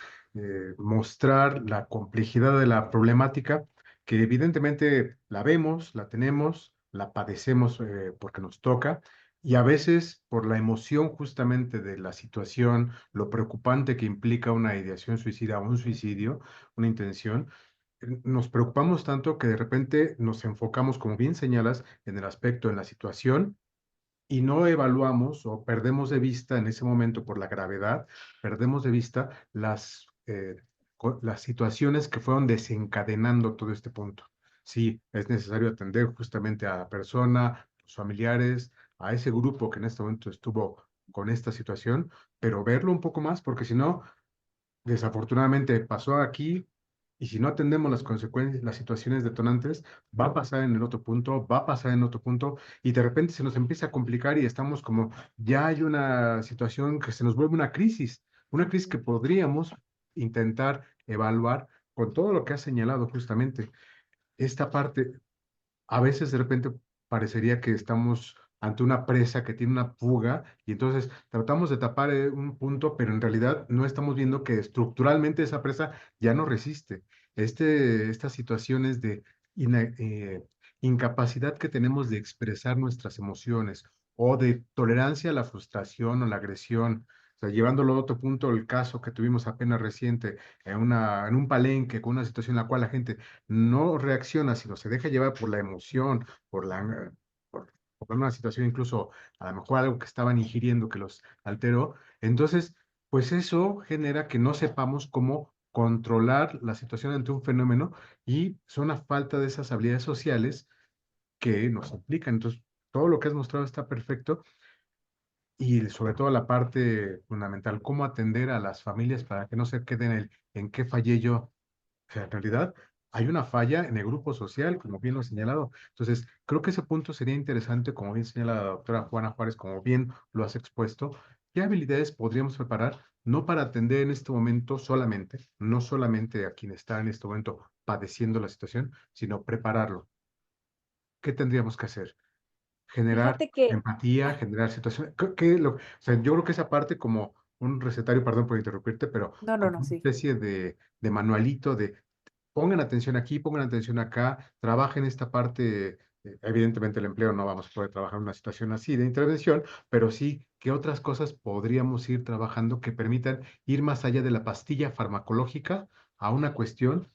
D: mostrar la complejidad de la problemática, que evidentemente la vemos, la tenemos, la padecemos porque nos toca, y a veces por la emoción justamente de la situación, lo preocupante que implica una ideación suicida o un suicidio, una intención, nos preocupamos tanto que de repente nos enfocamos, como bien señalas, en el aspecto, en la situación, y no evaluamos o perdemos de vista en ese momento por la gravedad, perdemos de vista las situaciones que fueron desencadenando todo este punto. Sí, es necesario atender justamente a la persona, a los familiares, a ese grupo que en este momento estuvo con esta situación, pero verlo un poco más, porque si no, desafortunadamente pasó aquí, y si no atendemos las consecuencias, las situaciones detonantes, va a pasar en el otro punto, va a pasar en otro punto, y de repente se nos empieza a complicar y estamos como, ya hay una situación que se nos vuelve una crisis que podríamos intentar evaluar con todo lo que has señalado justamente. Esta parte, a veces de repente parecería que estamos ante una presa que tiene una fuga y entonces tratamos de tapar un punto, pero en realidad no estamos viendo que estructuralmente esa presa ya no resiste. Estas situaciones de incapacidad que tenemos de expresar nuestras emociones o de tolerancia a la frustración o la agresión. O sea, llevándolo a otro punto, el caso que tuvimos apenas reciente en un palenque con una situación en la cual la gente no reacciona, sino se deja llevar por la emoción, por una situación incluso, a lo mejor algo que estaban ingiriendo que los alteró. Entonces, pues eso genera que no sepamos cómo controlar la situación ante un fenómeno y son la falta de esas habilidades sociales que nos implican. Entonces, todo lo que has mostrado está perfecto y sobre todo la parte fundamental, cómo atender a las familias para que no se queden en qué fallé yo. O sea, en realidad hay una falla en el grupo social, como bien lo ha señalado. Entonces, creo que ese punto sería interesante, como bien señala la doctora Juana Juárez, como bien lo has expuesto. ¿Qué habilidades podríamos preparar, no para atender en este momento solamente, no solamente a quien está en este momento padeciendo la situación, sino prepararlo? ¿Qué tendríamos que hacer? Generar
B: Fíjate que,
D: empatía, generar situaciones. O sea, yo creo que esa parte como un recetario, perdón por interrumpirte, pero
B: no, no,
D: como
B: no,
D: una
B: sí.
D: especie de manualito de pongan atención aquí, pongan atención acá, trabajen esta parte. Evidentemente el empleo no vamos a poder trabajar en una situación así de intervención, pero sí que otras cosas podríamos ir trabajando que permitan ir más allá de la pastilla farmacológica a una cuestión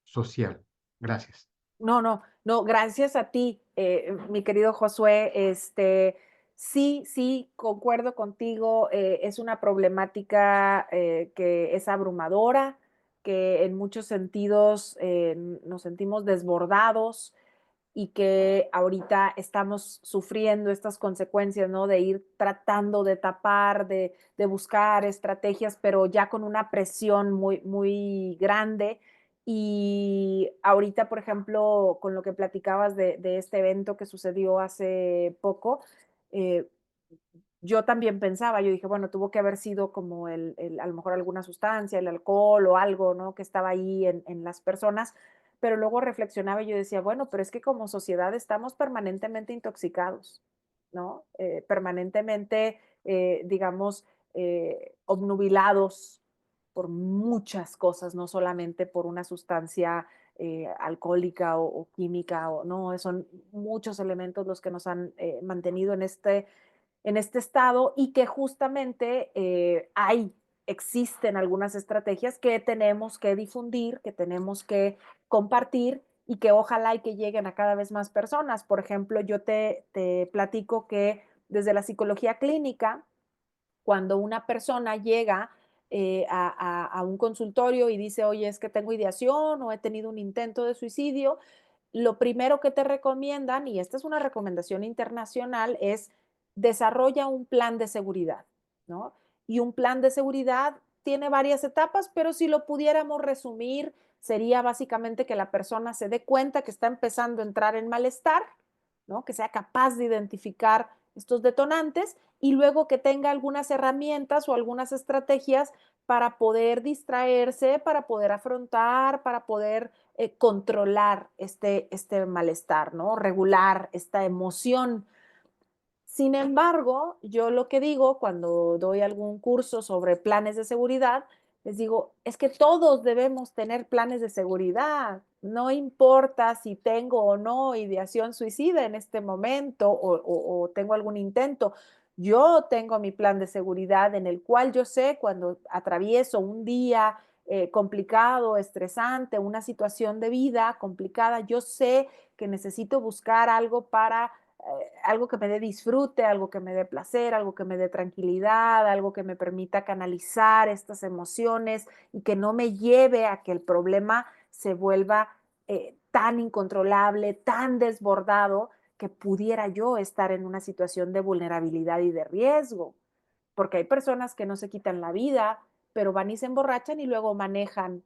D: social. Gracias.
B: No, no, no, gracias a ti, mi querido Josué. Sí, sí, concuerdo contigo. Es una problemática que es abrumadora, que en muchos sentidos nos sentimos desbordados y que ahorita estamos sufriendo estas consecuencias, ¿no? De ir tratando de tapar, de buscar estrategias, pero ya con una presión muy, muy grande. Y ahorita, por ejemplo, con lo que platicabas de este evento que sucedió hace poco, eh, yo también pensaba, yo dije, bueno, tuvo que haber sido como a lo mejor alguna sustancia, el alcohol o algo, ¿no? Que estaba ahí en las personas, pero luego reflexionaba y yo decía, bueno, pero es que como sociedad estamos permanentemente intoxicados, ¿no? Permanentemente, digamos, obnubilados por muchas cosas, no solamente por una sustancia alcohólica o química, o no, son muchos elementos los que nos han mantenido en este estado y que justamente existen algunas estrategias que tenemos que difundir, que tenemos que compartir y que ojalá y que lleguen a cada vez más personas. Por ejemplo, yo te platico que desde la psicología clínica, cuando una persona llega a un consultorio y dice, oye, es que tengo ideación o he tenido un intento de suicidio, lo primero que te recomiendan, y esta es una recomendación internacional, es desarrolla un plan de seguridad, ¿no? Y un plan de seguridad tiene varias etapas, pero si lo pudiéramos resumir, sería básicamente que la persona se dé cuenta que está empezando a entrar en malestar, ¿no? Que sea capaz de identificar estos detonantes y luego que tenga algunas herramientas o algunas estrategias para poder distraerse, para poder afrontar, para poder controlar este malestar, ¿no? Regular esta emoción. Sin embargo, yo lo que digo cuando doy algún curso sobre planes de seguridad, les digo, es que todos debemos tener planes de seguridad. No importa si tengo o no ideación suicida en este momento o tengo algún intento. Yo tengo mi plan de seguridad en el cual yo sé cuando atravieso un día complicado, estresante, una situación de vida complicada, yo sé que necesito buscar algo para algo que me dé disfrute, algo que me dé placer, algo que me dé tranquilidad, algo que me permita canalizar estas emociones y que no me lleve a que el problema se vuelva tan incontrolable, tan desbordado, que pudiera yo estar en una situación de vulnerabilidad y de riesgo. Porque hay personas que no se quitan la vida, pero van y se emborrachan y luego manejan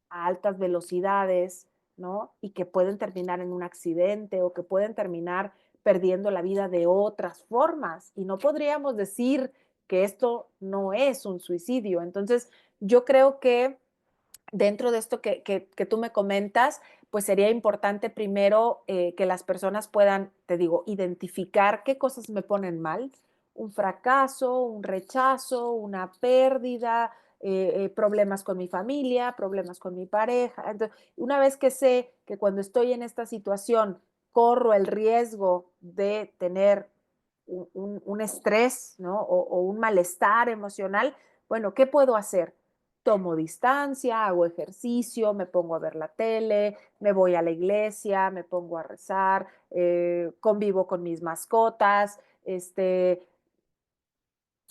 B: a altas velocidades, ¿no? Y que pueden terminar en un accidente o que pueden terminar perdiendo la vida de otras formas. Y no podríamos decir que esto no es un suicidio. Entonces, yo creo que dentro de esto que tú me comentas, pues sería importante primero que las personas puedan, te digo, identificar qué cosas me ponen mal, un fracaso, un rechazo, una pérdida, problemas con mi familia, problemas con mi pareja. Entonces, una vez que sé que cuando estoy en esta situación corro el riesgo de tener un estrés, ¿no? O un malestar emocional, bueno, ¿qué puedo hacer? Tomo distancia, hago ejercicio, me pongo a ver la tele, me voy a la iglesia, me pongo a rezar, convivo con mis mascotas,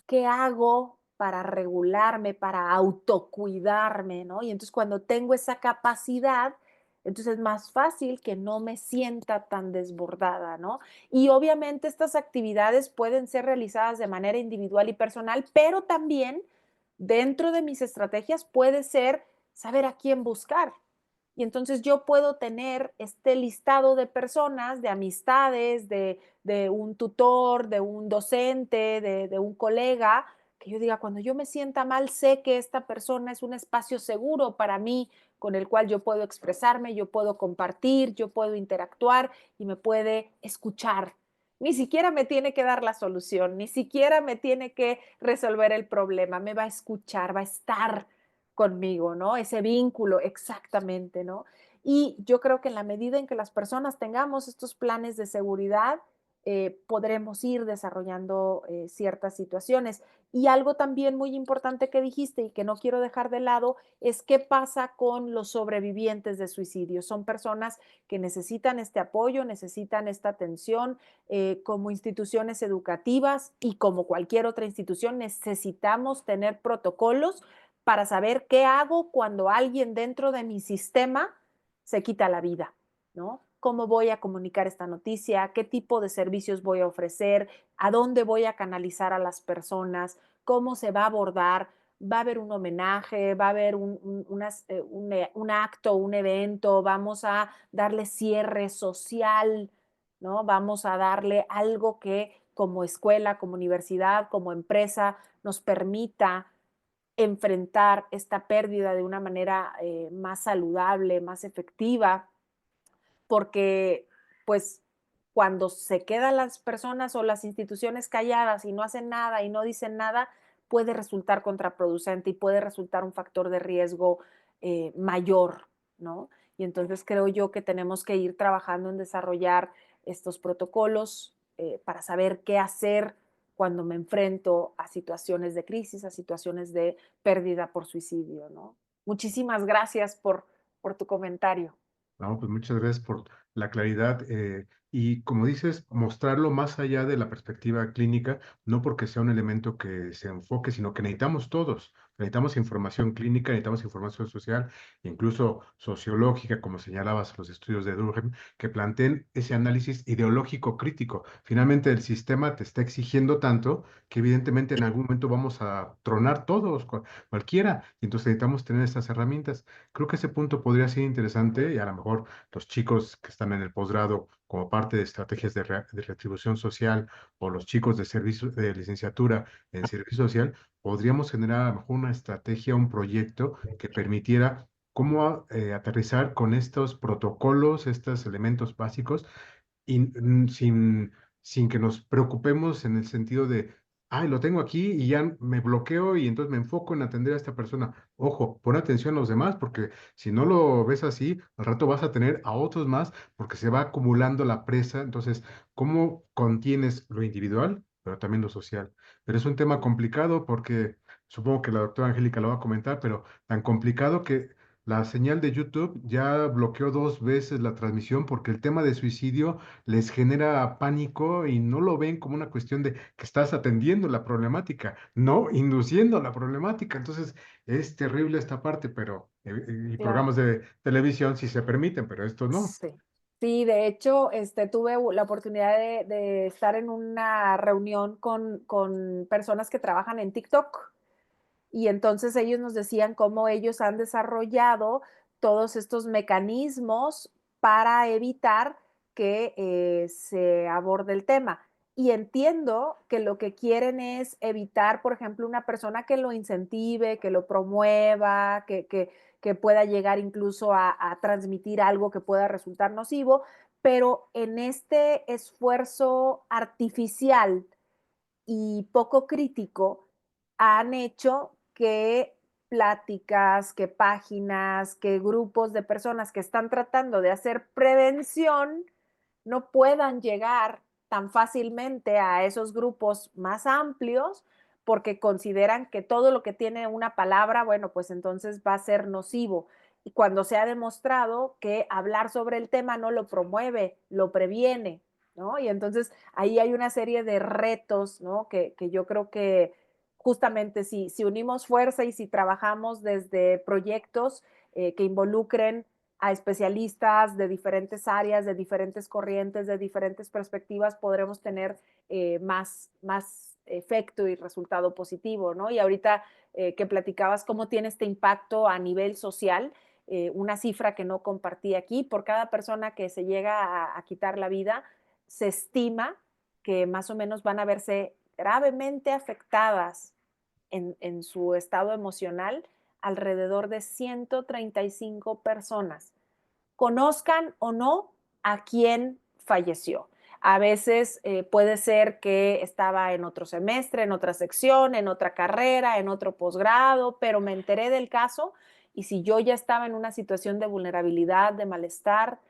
B: ¿qué hago para regularme, para autocuidarme, ¿no? Y entonces cuando tengo esa capacidad, entonces es más fácil que no me sienta tan desbordada, ¿no? Y obviamente estas actividades pueden ser realizadas de manera individual y personal, pero también dentro de mis estrategias puede ser saber a quién buscar. Y entonces yo puedo tener este listado de personas, de amistades, de un tutor, de un docente, de un colega, que yo diga, cuando yo me sienta mal, sé que esta persona es un espacio seguro para mí, con el cual yo puedo expresarme, yo puedo compartir, yo puedo interactuar y me puede escuchar. Ni siquiera me tiene que dar la solución, ni siquiera me tiene que resolver el problema, me va a escuchar, va a estar conmigo, ¿no? Ese vínculo, exactamente, ¿no? Y yo creo que en la medida en que las personas tengamos estos planes de seguridad, podremos ir desarrollando ciertas situaciones. Y algo también muy importante que dijiste y que no quiero dejar de lado es qué pasa con los sobrevivientes de suicidio. Son personas que necesitan este apoyo, necesitan esta atención. Como instituciones educativas y como cualquier otra institución, necesitamos tener protocolos para saber qué hago cuando alguien dentro de mi sistema se quita la vida, ¿no? ¿Cómo voy a comunicar esta noticia? ¿Qué tipo de servicios voy a ofrecer? ¿A dónde voy a canalizar a las personas? ¿Cómo se va a abordar? ¿Va a haber un homenaje? ¿Va a haber un acto, un evento? ¿Vamos a darle cierre social? ¿No? ¿Vamos a darle algo que como escuela, como universidad, como empresa nos permita enfrentar esta pérdida de una manera más saludable, más efectiva, porque pues cuando se quedan las personas o las instituciones calladas y no hacen nada y no dicen nada, puede resultar contraproducente y puede resultar un factor de riesgo mayor, ¿no? Y entonces creo yo que tenemos que ir trabajando en desarrollar estos protocolos para saber qué hacer cuando me enfrento a situaciones de crisis, a situaciones de pérdida por suicidio, ¿no? Muchísimas gracias por tu comentario.
D: No, pues muchas gracias por la claridad y como dices, mostrarlo más allá de la perspectiva clínica, no porque sea un elemento que se enfoque, sino que necesitamos todos, Necesitamos información clínica, necesitamos información social, incluso sociológica, como señalabas los estudios de Durkheim, que planteen ese análisis ideológico crítico. Finalmente, el sistema te está exigiendo tanto que evidentemente en algún momento vamos a tronar todos, cualquiera, y entonces necesitamos tener estas herramientas. Creo que ese punto podría ser interesante y a lo mejor los chicos que están en el posgrado como parte de estrategias de retribución social o los chicos de servicio de licenciatura en servicio social, podríamos generar a lo mejor una estrategia, un proyecto que permitiera cómo aterrizar con estos protocolos, estos elementos básicos y sin que nos preocupemos en el sentido de, ay, lo tengo aquí y ya me bloqueo y entonces me enfoco en atender a esta persona. Ojo, pon atención a los demás porque si no lo ves así, al rato vas a tener a otros más porque se va acumulando la presa. Entonces, ¿cómo contienes lo individual, pero también lo social? Pero es un tema complicado porque supongo que la doctora Angélica lo va a comentar, pero tan complicado que la señal de YouTube ya bloqueó 2 veces la transmisión porque el tema de suicidio les genera pánico y no lo ven como una cuestión de que estás atendiendo la problemática, no induciendo la problemática. Entonces, es terrible esta parte, pero y
B: Claro.
D: programas de televisión sí se permiten, pero esto no.
B: Sí. Sí, de hecho, tuve la oportunidad de estar en una reunión con personas que trabajan en TikTok. Y entonces ellos nos decían cómo ellos han desarrollado todos estos mecanismos para evitar que se aborde el tema. Y entiendo que lo que quieren es evitar, por ejemplo, una persona que lo incentive, que lo promueva, que pueda llegar incluso a transmitir algo que pueda resultar nocivo, pero en este esfuerzo artificial y poco crítico han hecho que pláticas, que páginas, que grupos de personas que están tratando de hacer prevención no puedan llegar tan fácilmente a esos grupos más amplios porque consideran que todo lo que tiene una palabra, bueno, pues entonces va a ser nocivo. Y cuando se ha demostrado que hablar sobre el tema no lo promueve, lo previene, ¿no? Y entonces ahí hay una serie de retos, ¿no? Que yo creo que justamente si unimos fuerza y si trabajamos desde proyectos que involucren a especialistas de diferentes áreas, de diferentes corrientes, de diferentes perspectivas, podremos tener más efecto y resultado positivo, ¿no? Y ahorita que platicabas cómo tiene este impacto a nivel social, una cifra que no compartí aquí, por cada persona que se llega a quitar la vida, se estima que más o menos van a verse gravemente afectadas en su estado emocional alrededor de 135 personas, conozcan o no a quién falleció. A veces puede ser que estaba en otro semestre, en otra sección, en otra carrera, en otro posgrado, pero me enteré del caso y si yo ya estaba en una situación de vulnerabilidad, de malestar,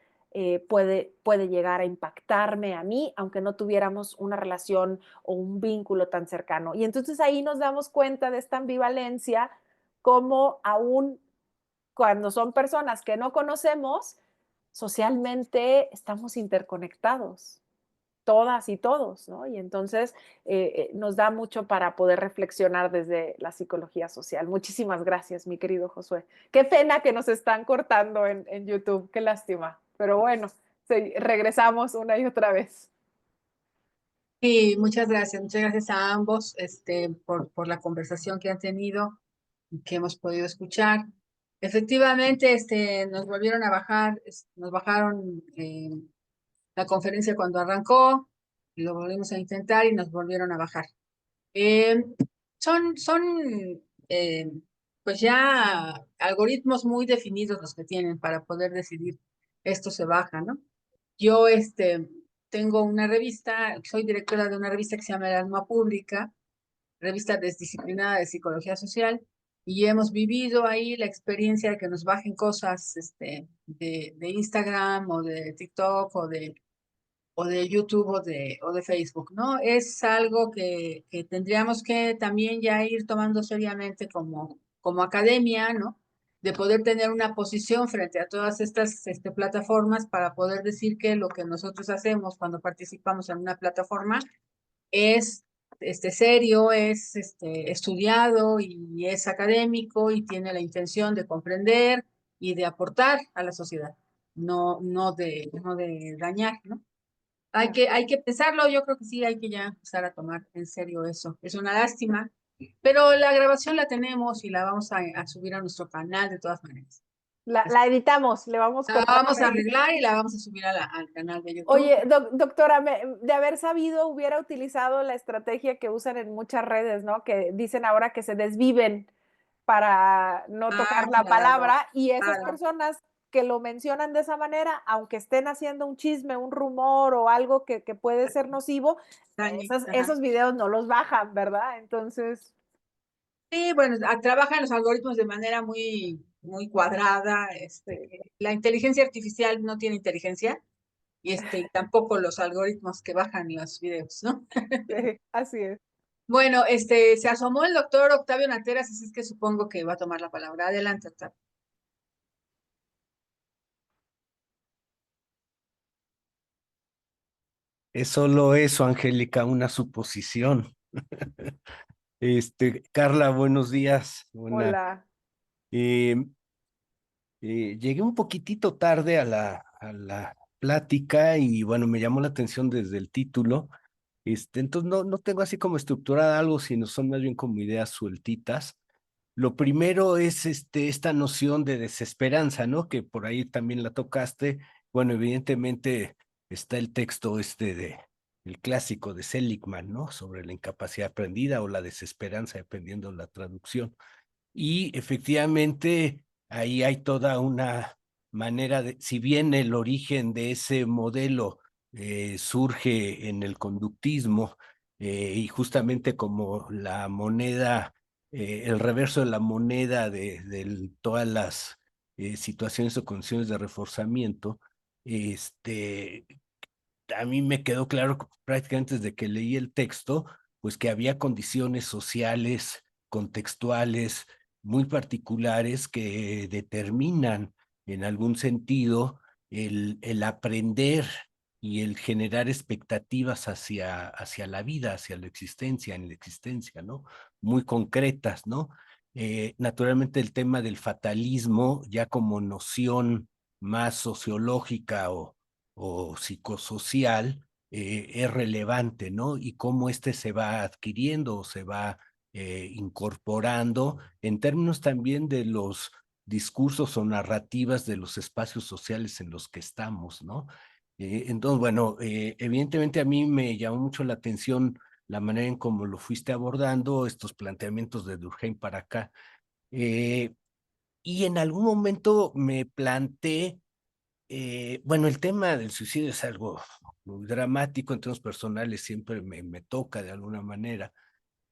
B: puede llegar a impactarme a mí, aunque no tuviéramos una relación o un vínculo tan cercano. Y entonces ahí nos damos cuenta de esta ambivalencia, como aún cuando son personas que no conocemos, socialmente estamos interconectados, todas y todos, ¿no? Y entonces nos da mucho para poder reflexionar desde la psicología social. Muchísimas gracias, mi querido Josué. Qué pena que nos están cortando en YouTube, qué lástima. Pero bueno, regresamos una y otra vez.
A: Sí, muchas gracias a ambos por la conversación que han tenido y que hemos podido escuchar. Efectivamente, nos volvieron a bajar, nos bajaron la conferencia cuando arrancó, y lo volvimos a intentar y nos volvieron a bajar. Eh, son eh, pues ya algoritmos muy definidos los que tienen para poder decidir esto se baja, ¿no? Yo tengo una revista, soy directora de una revista que se llama El Alma Pública, revista desdisciplinada de psicología social, y hemos vivido ahí la experiencia de que nos bajen cosas de Instagram o de TikTok o de YouTube o de Facebook, ¿no? Es algo que tendríamos que también ya ir tomando seriamente como academia, ¿no? De poder tener una posición frente a todas estas plataformas para poder decir que lo que nosotros hacemos cuando participamos en una plataforma es serio, es estudiado y es académico y tiene la intención de comprender y de aportar a la sociedad, no de dañar, ¿no? Hay que pensarlo, yo creo que sí, hay que ya empezar a tomar en serio eso. Es una lástima, pero la grabación la tenemos y la vamos a subir a nuestro canal de todas maneras.
B: La editamos, le vamos
A: La
B: cortando
A: vamos a
B: ahí.
A: arreglar y la vamos a subir al canal de YouTube.
B: Oye, doctora, de haber sabido, hubiera utilizado la estrategia que usan en muchas redes, ¿no? Que dicen ahora que se desviven para no tocar la
A: Claro,
B: palabra, y esas
A: claro.
B: personas que lo mencionan de esa manera, aunque estén haciendo un chisme, un rumor o algo que puede ser nocivo,
A: Ajá.
B: esos videos no los bajan, ¿verdad? Entonces,
A: Sí, bueno, trabajan los algoritmos de manera muy cuadrada. La inteligencia artificial no tiene inteligencia y tampoco los algoritmos que bajan los videos, ¿no?
B: así es.
A: Bueno, se asomó el doctor Octavio Nateras, así es que supongo que va a tomar la palabra. Adelante, Octavio.
E: Es solo eso, Angélica, una suposición. Carla, buenos días.
B: Hola.
E: Eh, Llegué un poquitito tarde a la plática y bueno, me llamó la atención desde el título. Entonces no tengo así como estructurada algo, sino son más bien como ideas sueltitas. Lo primero es esta noción de desesperanza, ¿no? Que por ahí también la tocaste. Bueno, evidentemente está el texto el clásico de Seligman, ¿no? Sobre la incapacidad aprendida o la desesperanza, dependiendo de la traducción. Y efectivamente ahí hay toda una manera de, si bien el origen de ese modelo surge en el conductismo y justamente como la moneda, el reverso de la moneda de todas las situaciones o condiciones de reforzamiento, a mí me quedó claro prácticamente desde que leí el texto, pues que había condiciones sociales, contextuales, muy particulares que determinan en algún sentido el aprender y el generar expectativas hacia la vida, hacia la existencia, en la existencia, ¿no? Muy concretas, ¿no? Naturalmente el tema del fatalismo ya como noción más sociológica o psicosocial es relevante, ¿no? Y cómo se va adquiriendo o se va incorporando en términos también de los discursos o narrativas de los espacios sociales en los que estamos, ¿no? Entonces, bueno, evidentemente a mí me llamó mucho la atención la manera en cómo lo fuiste abordando, estos planteamientos de Durkheim para acá. Y en algún momento me planteé bueno, el tema del suicidio es algo muy dramático, en términos personales siempre me toca de alguna manera.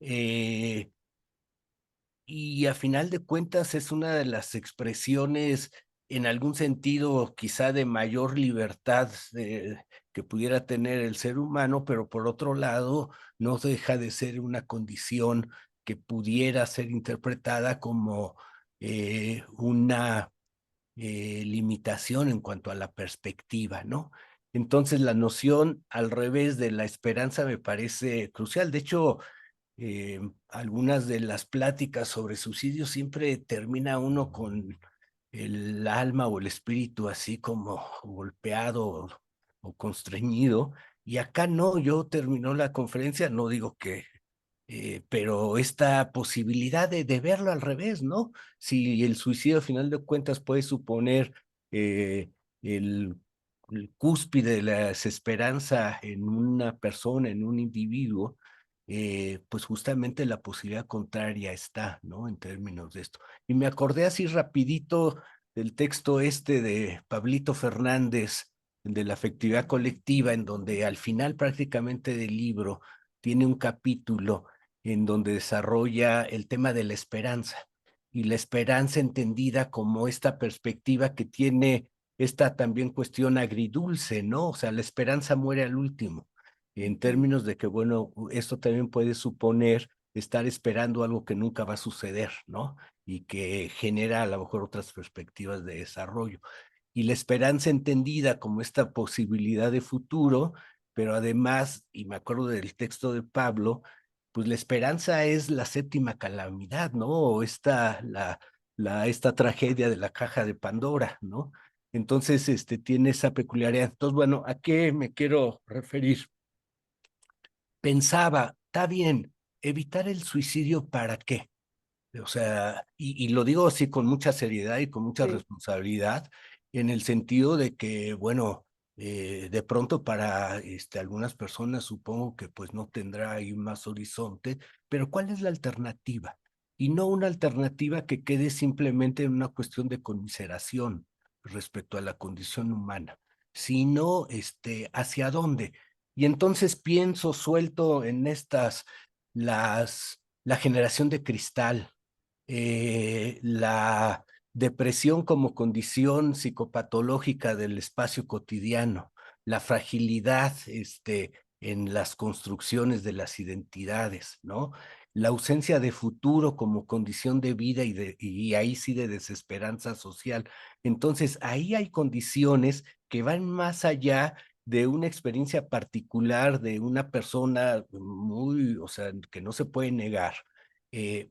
E: Eh, y a final de cuentas es una de las expresiones, en algún sentido, quizá de mayor libertad que pudiera tener el ser humano, pero por otro lado, no deja de ser una condición que pudiera ser interpretada como una limitación en cuanto a la perspectiva, ¿no? Entonces la noción al revés de la esperanza me parece crucial. De hecho, algunas de las pláticas sobre suicidio siempre termina uno con el alma o el espíritu así como golpeado o constreñido. Y acá no, yo terminó la conferencia, no digo que pero esta posibilidad de verlo al revés, ¿no? Si el suicidio, a final de cuentas, puede suponer eh, el, el cúspide de la desesperanza en una persona, en un individuo, pues justamente la posibilidad contraria está, ¿no? En términos de esto. Y me acordé así rapidito del texto de Pablito Fernández, de la afectividad colectiva, en donde al final prácticamente del libro tiene un capítulo en donde desarrolla el tema de la esperanza y la esperanza entendida como esta perspectiva que tiene esta también cuestión agridulce, ¿no? O sea, la esperanza muere al último, en términos de que, bueno, esto también puede suponer estar esperando algo que nunca va a suceder, ¿no? Y que genera a lo mejor otras perspectivas de desarrollo. Y la esperanza entendida como esta posibilidad de futuro, pero además, y me acuerdo del texto de Pablo, pues la esperanza es la séptima calamidad, ¿no? O esta tragedia de la caja de Pandora, ¿no? Entonces, tiene esa peculiaridad. Entonces, bueno, ¿a qué me quiero referir? Pensaba, está bien, evitar el suicidio, ¿para qué? O sea, y lo digo así con mucha seriedad y con mucha
B: Sí.
E: responsabilidad, en el sentido de que, bueno, de pronto para algunas personas supongo que pues no tendrá ahí más horizonte, pero ¿cuál es la alternativa? Y no una alternativa que quede simplemente en una cuestión de conmiseración respecto a la condición humana, sino hacia dónde. Y entonces pienso, suelto en la generación de cristal, la depresión como condición psicopatológica del espacio cotidiano, la fragilidad en las construcciones de las identidades, ¿no? La ausencia de futuro como condición de vida y ahí sí de desesperanza social. Entonces, ahí hay condiciones que van más allá de una experiencia particular de una persona muy, o sea, que no se puede negar,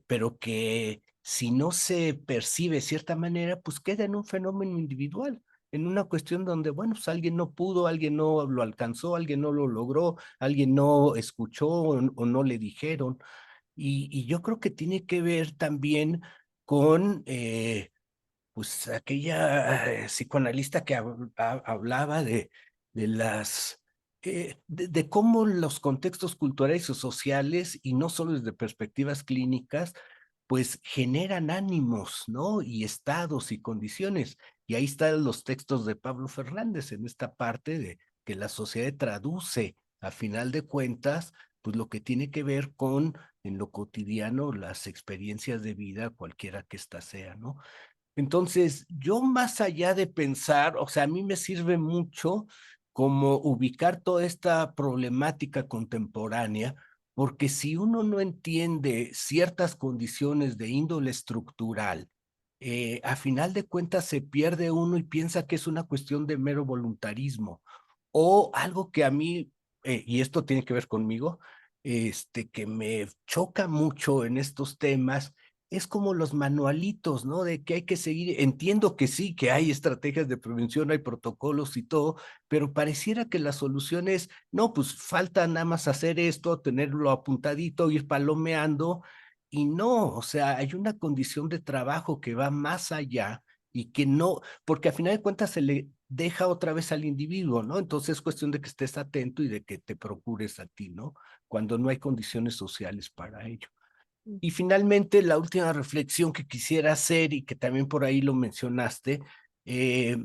E: pero que si no se percibe de cierta manera, pues queda en un fenómeno individual, en una cuestión donde, bueno, pues alguien no pudo, alguien no lo alcanzó, alguien no lo logró, alguien no escuchó o no le dijeron. Y yo creo que tiene que ver también con pues aquella psicoanalista que hablaba de de cómo los contextos culturales y sociales, y no solo desde perspectivas clínicas, pues generan ánimos, ¿no? Y estados y condiciones. Y ahí están los textos de Pablo Fernández en esta parte de que la sociedad traduce, a final de cuentas, pues lo que tiene que ver con, en lo cotidiano, las experiencias de vida, cualquiera que ésta sea, ¿no? Entonces, yo más allá de pensar, o sea, a mí me sirve mucho como ubicar toda esta problemática contemporánea, porque si uno no entiende ciertas condiciones de índole estructural, a final de cuentas se pierde uno y piensa que es una cuestión de mero voluntarismo o algo que a mí, y esto tiene que ver conmigo, que me choca mucho en estos temas es como los manualitos, ¿no? De que hay que seguir. Entiendo que sí, que hay estrategias de prevención, hay protocolos y todo, pero pareciera que la solución es, no, pues falta nada más hacer esto, tenerlo apuntadito, ir palomeando, y no, o sea, hay una condición de trabajo que va más allá y que no, porque a final de cuentas se le deja otra vez al individuo, ¿no? Entonces es cuestión de que estés atento y de que te procures a ti, ¿no? Cuando no hay condiciones sociales para ello. Y finalmente, la última reflexión que quisiera hacer y que también por ahí lo mencionaste, eh,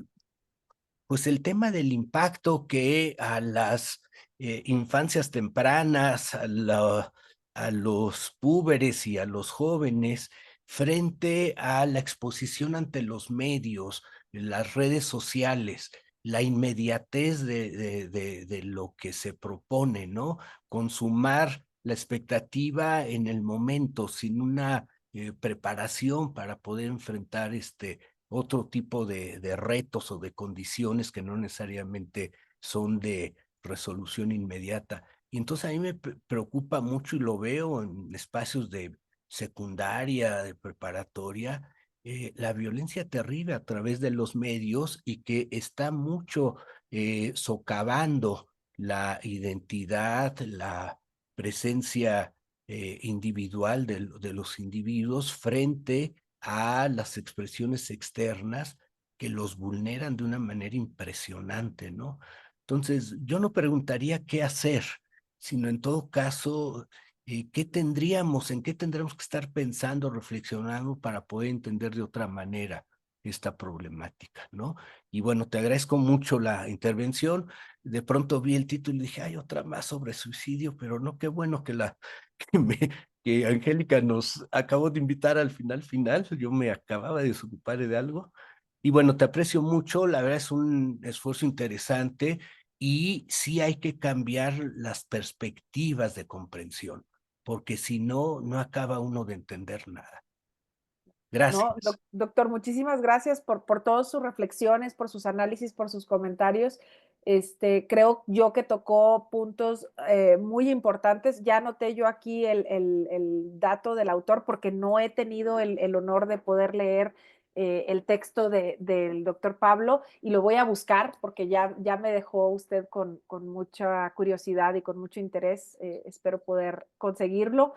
E: pues el tema del impacto que a las infancias tempranas, a los púberes y a los jóvenes, frente a la exposición ante los medios, las redes sociales, la inmediatez de lo que se propone, ¿no? Consumar la expectativa en el momento, sin una preparación para poder enfrentar otro tipo de retos o de condiciones que no necesariamente son de resolución inmediata. Y entonces a mí me preocupa mucho y lo veo en espacios de secundaria, de preparatoria, la violencia terrible a través de los medios y que está mucho socavando la identidad, la presencia individual de los individuos frente a las expresiones externas que los vulneran de una manera impresionante, ¿no? Entonces, yo no preguntaría qué hacer, sino en todo caso, ¿qué tendríamos, en qué tendríamos que estar pensando, reflexionando para poder entender de otra manera esta problemática, ¿no? Y bueno, te agradezco mucho la intervención. De pronto vi el título y dije, hay otra más sobre suicidio, pero no, qué bueno que me, que Angélica nos acabó de invitar al final, yo me acababa de desocupar de algo. Y bueno, te aprecio mucho, la verdad es un esfuerzo interesante y sí hay que cambiar las perspectivas de comprensión, porque si no, no acaba uno de entender nada.
B: No,
E: Gracias.
B: doctor, muchísimas gracias por todas sus reflexiones, por sus análisis, por sus comentarios. Creo yo que tocó puntos muy importantes. Ya anoté yo aquí el dato del autor porque no he tenido el honor de poder leer el texto del doctor Pablo y lo voy a buscar porque ya me dejó usted con mucha curiosidad y con mucho interés. Espero poder conseguirlo.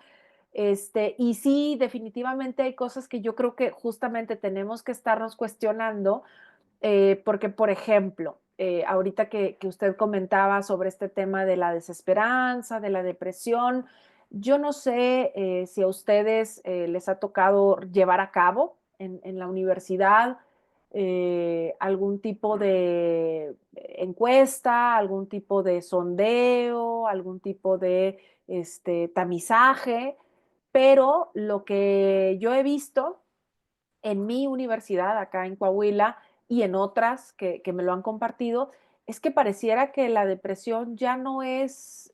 B: Y sí, definitivamente hay cosas que yo creo que justamente tenemos que estarnos cuestionando porque, por ejemplo, ahorita que usted comentaba sobre este tema de la desesperanza, de la depresión, yo no sé si a ustedes les ha tocado llevar a cabo en la universidad algún tipo de encuesta, algún tipo de sondeo, algún tipo de tamizaje, pero lo que yo he visto en mi universidad acá en Coahuila y en otras que me lo han compartido, es que pareciera que la depresión ya no es,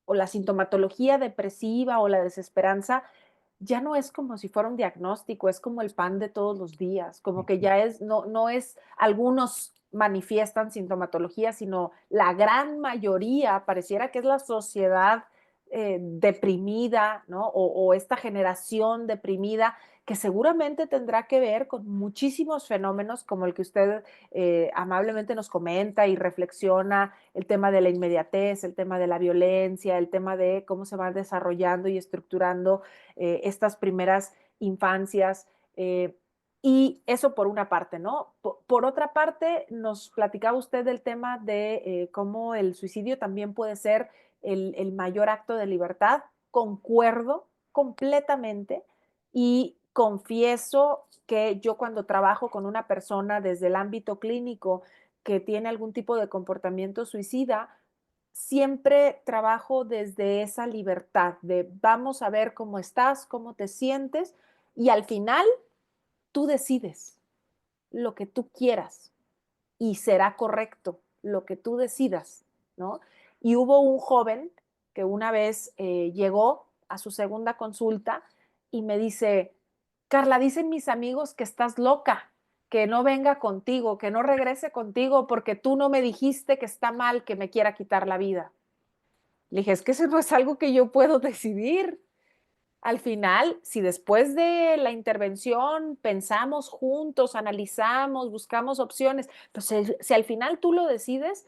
B: o la sintomatología depresiva o la desesperanza, ya no es como si fuera un diagnóstico, es como el pan de todos los días, como que ya es, no es, algunos manifiestan sintomatología, sino la gran mayoría, pareciera que es la sociedad deprimida, ¿no? O esta generación deprimida que seguramente tendrá que ver con muchísimos fenómenos como el que usted amablemente nos comenta y reflexiona, el tema de la inmediatez, el tema de la violencia, el tema de cómo se van desarrollando y estructurando estas primeras infancias. Y eso por una parte, ¿no? Por otra parte, nos platicaba usted del tema de cómo el suicidio también puede ser el mayor acto de libertad. Concuerdo completamente y confieso que yo cuando trabajo con una persona desde el ámbito clínico que tiene algún tipo de comportamiento suicida, siempre trabajo desde esa libertad de vamos a ver cómo estás, cómo te sientes y al final tú decides lo que tú quieras y será correcto lo que tú decidas, ¿no? Y hubo un joven que una vez llegó a su segunda consulta y me dice, Carla, dicen mis amigos que estás loca, que no venga contigo, que no regrese contigo porque tú no me dijiste que está mal que me quiera quitar la vida. Le dije, es que eso no es algo que yo puedo decidir. Al final, si después de la intervención pensamos juntos, analizamos, buscamos opciones, pues si al final tú lo decides,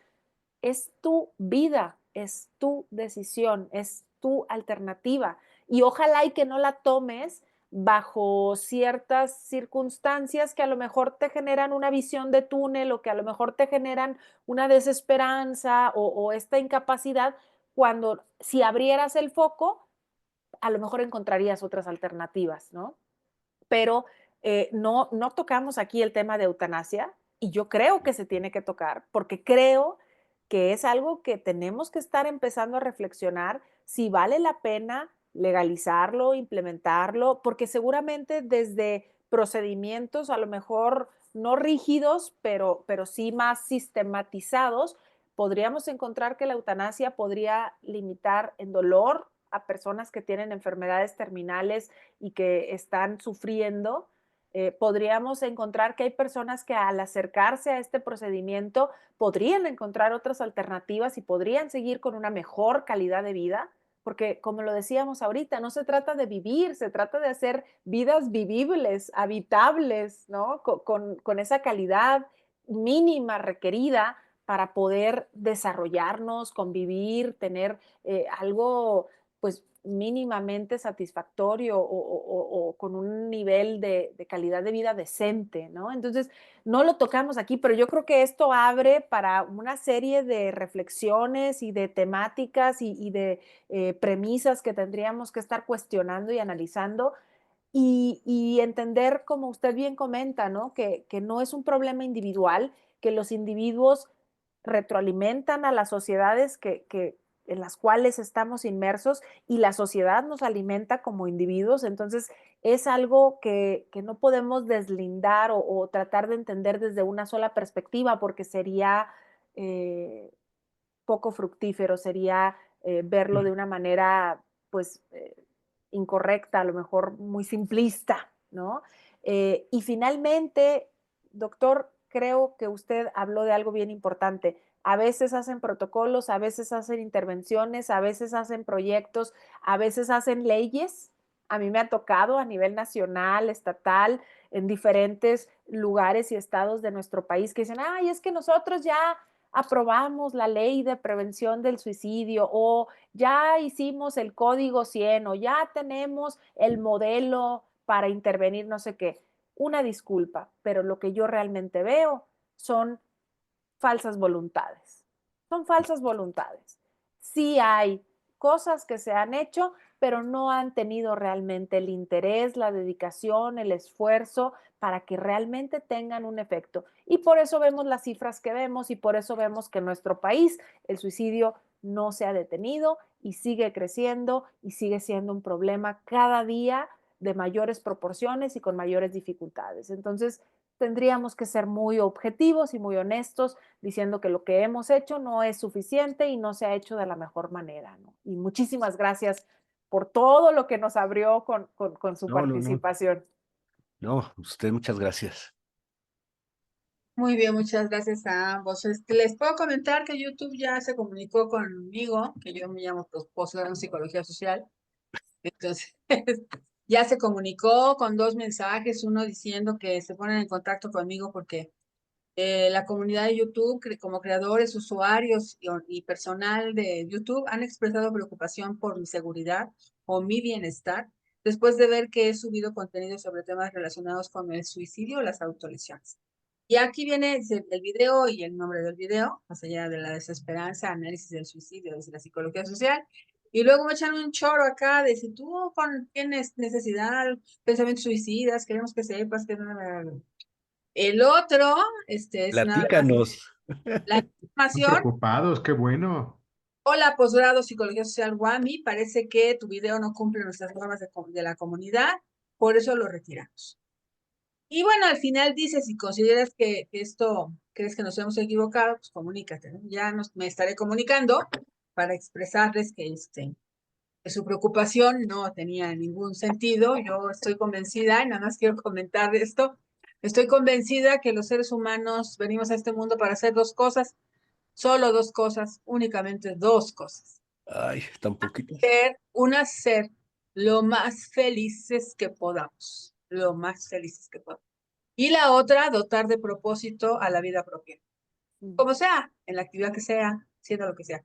B: es tu vida, es tu decisión, es tu alternativa. Y ojalá y que no la tomes bajo ciertas circunstancias que a lo mejor te generan una visión de túnel o que a lo mejor te generan una desesperanza o esta incapacidad, cuando si abrieras el foco, a lo mejor encontrarías otras alternativas, ¿no? Pero no tocamos aquí el tema de eutanasia y yo creo que se tiene que tocar porque creo que es algo que tenemos que estar empezando a reflexionar si vale la pena legalizarlo, implementarlo, porque seguramente desde procedimientos a lo mejor no rígidos, pero sí más sistematizados, podríamos encontrar que la eutanasia podría limitar el dolor a personas que tienen enfermedades terminales y que están sufriendo. Podríamos encontrar que hay personas que al acercarse a este procedimiento podrían encontrar otras alternativas y podrían seguir con una mejor calidad de vida, porque como lo decíamos ahorita, no se trata de vivir, se trata de hacer vidas vivibles, habitables, ¿no? Con esa calidad mínima requerida para poder desarrollarnos, convivir, tener algo pues mínimamente satisfactorio o con un nivel de calidad de vida decente, ¿no? Entonces, no lo tocamos aquí, pero yo creo que esto abre para una serie de reflexiones y de temáticas y de premisas que tendríamos que estar cuestionando y analizando y entender, como usted bien comenta, ¿no? Que no es un problema individual, que los individuos retroalimentan a las sociedades en las cuales estamos inmersos y la sociedad nos alimenta como individuos. Entonces, es algo que no podemos deslindar o tratar de entender desde una sola perspectiva porque sería poco fructífero, sería verlo de una manera, pues, incorrecta, a lo mejor muy simplista, ¿no? Y finalmente, doctor, creo que usted habló de algo bien importante. A veces hacen protocolos, a veces hacen intervenciones, a veces hacen proyectos, a veces hacen leyes. A mí me ha tocado a nivel nacional, estatal, en diferentes lugares y estados de nuestro país que dicen, ay, es que nosotros ya aprobamos la ley de prevención del suicidio o ya hicimos el código 100 o ya tenemos el modelo para intervenir, no sé qué. Una disculpa, pero lo que yo realmente veo son falsas voluntades. Son falsas voluntades. Sí hay cosas que se han hecho, pero no han tenido realmente el interés, la dedicación, el esfuerzo para que realmente tengan un efecto. Y por eso vemos las cifras que vemos y por eso vemos que en nuestro país el suicidio no se ha detenido y sigue creciendo y sigue siendo un problema cada día de mayores proporciones y con mayores dificultades. Entonces, tendríamos que ser muy objetivos y muy honestos diciendo que lo que hemos hecho no es suficiente y no se ha hecho de la mejor manera, ¿no? Y muchísimas gracias por todo lo que nos abrió con su
E: No, no, no.
B: participación.
E: No, usted muchas gracias.
A: Muy bien, muchas gracias a ambos. Les puedo comentar que YouTube ya se comunicó conmigo, que yo me llamo posgrado en Psicología Social. Entonces, ya se comunicó con 2 mensajes, uno diciendo que se ponen en contacto conmigo porque la comunidad de YouTube, como creadores, usuarios y personal de YouTube, han expresado preocupación por mi seguridad o mi bienestar después de ver que he subido contenido sobre temas relacionados con el suicidio o las autolesiones. Y aquí viene el video y el nombre del video, más allá de la desesperanza, análisis del suicidio desde la psicología social. Y luego me echan un choro acá de si tú tienes necesidad, pensamientos suicidas, queremos que sepas que... El otro, es nada más
E: Platícanos.
A: la
D: Están
A: información.
D: preocupados, qué bueno.
A: Hola, posgrado Psicología Social Guami, parece que tu video no cumple nuestras normas de la comunidad, por eso lo retiramos. Y bueno, al final dice, si consideras que esto, crees que nos hemos equivocado, pues comunícate, ¿no? Ya me estaré comunicando para expresarles que su preocupación no tenía ningún sentido. Yo estoy convencida, y nada más quiero comentar esto, estoy convencida que los seres humanos venimos a este mundo para hacer 2 cosas, solo 2 cosas, únicamente 2 cosas.
E: Ay, tan poquitas.
A: Ser lo más felices que podamos, lo más felices que podamos. Y la otra, dotar de propósito a la vida propia. Como sea, en la actividad que sea, siendo lo que sea.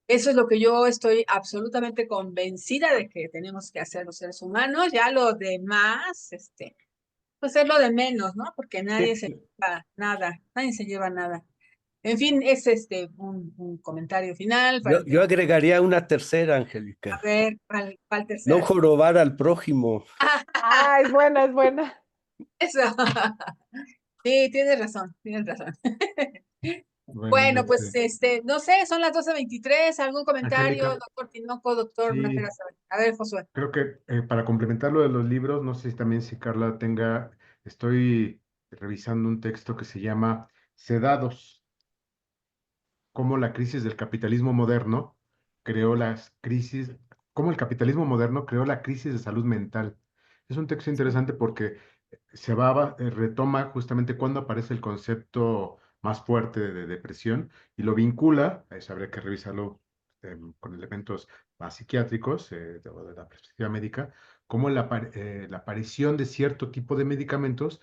A: Eso es lo que yo estoy absolutamente convencida de que tenemos que hacer los seres humanos. Ya lo demás, pues es lo de menos, ¿no? Porque nadie se lleva nada, nadie se lleva nada. En fin, es un comentario final para
E: Yo agregaría una tercera,
A: a
E: Angélica.
A: ver cuál
E: No
A: tercera.
E: jorobar al prójimo.
B: Ah, es buena, es buena.
A: Eso. Sí, tienes razón, tienes razón.
D: Bueno,
A: Bueno, pues no sé, son las 12:23. ¿Algún comentario,
D: Angélica,
A: doctor Tinoco, doctor
D: sí,
A: Nájera? A ver, Josué.
D: creo que para complementar lo de los libros, no sé si también si Carla estoy revisando un texto que se llama Sedados, cómo la crisis del capitalismo moderno creó las crisis, cómo el capitalismo moderno creó la crisis de salud mental. Es un texto interesante porque retoma justamente cuando aparece el concepto más fuerte de depresión y lo vincula, eso habría que revisarlo con elementos más psiquiátricos de la perspectiva médica, como la aparición de cierto tipo de medicamentos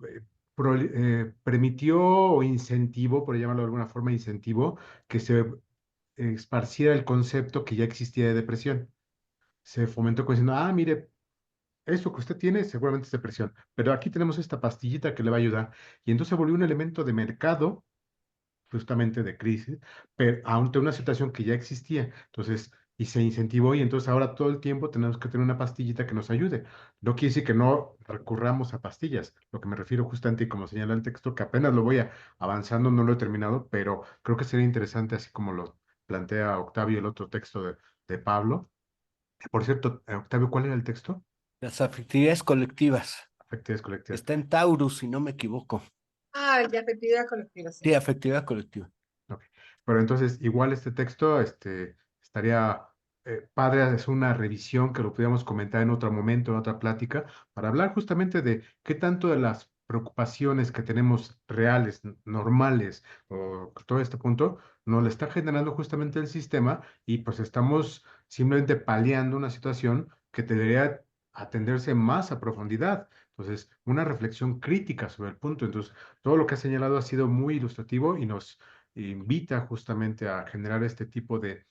D: eh, permitió o incentivó, por llamarlo de alguna forma, incentivó que se esparciera el concepto que ya existía de depresión. Se fomentó como diciendo, ah, mire, eso que usted tiene seguramente es depresión, pero aquí tenemos esta pastillita que le va a ayudar. Y entonces se volvió un elemento de mercado, justamente de crisis, pero ante una situación que ya existía. Entonces, y se incentivó y entonces ahora todo el tiempo tenemos que tener una pastillita que nos ayude. No quiere decir que no recurramos a pastillas. Lo que me refiero justamente, y como señala el texto, que apenas lo voy avanzando, no lo he terminado, pero creo que sería interesante, así como lo plantea Octavio, el otro texto de Pablo. Por cierto, Octavio, ¿cuál era el texto?
E: Las afectividades colectivas.
D: Afectividades colectivas.
E: Está en Taurus, si no me equivoco.
A: Ah, el de afectividad colectiva, sí.
E: Sí, afectividad colectiva.
D: Ok. Pero entonces, igual este texto, estaría padre, es una revisión que lo pudiéramos comentar en otro momento, en otra plática, para hablar justamente de qué tanto de las preocupaciones que tenemos reales, normales, o todo este punto, nos lo está generando justamente el sistema y pues estamos simplemente paliando una situación que debería atenderse más a profundidad. Entonces, una reflexión crítica sobre el punto. Entonces, todo lo que ha señalado ha sido muy ilustrativo y nos invita justamente a generar este tipo de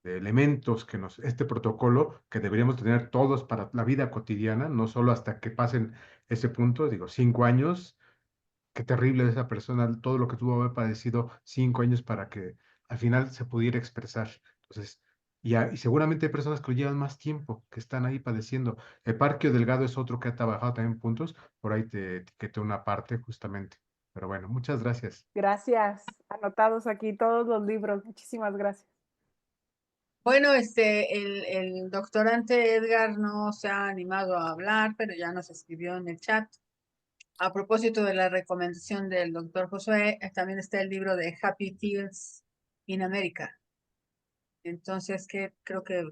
D: elementos este protocolo que deberíamos tener todos para la vida cotidiana, no solo hasta que pasen ese punto, digo, 5 años, qué terrible esa persona, todo lo que tuvo que haber padecido 5 años para que al final se pudiera expresar. Entonces, y seguramente hay personas que lo llevan más tiempo, que están ahí padeciendo. El Parque Delgado es otro que ha trabajado también puntos, por ahí te etiqueté una parte justamente. Pero bueno, muchas gracias.
B: Gracias. Anotados aquí todos los libros. Muchísimas gracias.
A: Bueno, el doctorante Edgar no se ha animado a hablar, pero ya nos escribió en el chat. A propósito de la recomendación del doctor Josué, también está el libro de Happy Fields in America. Entonces, creo que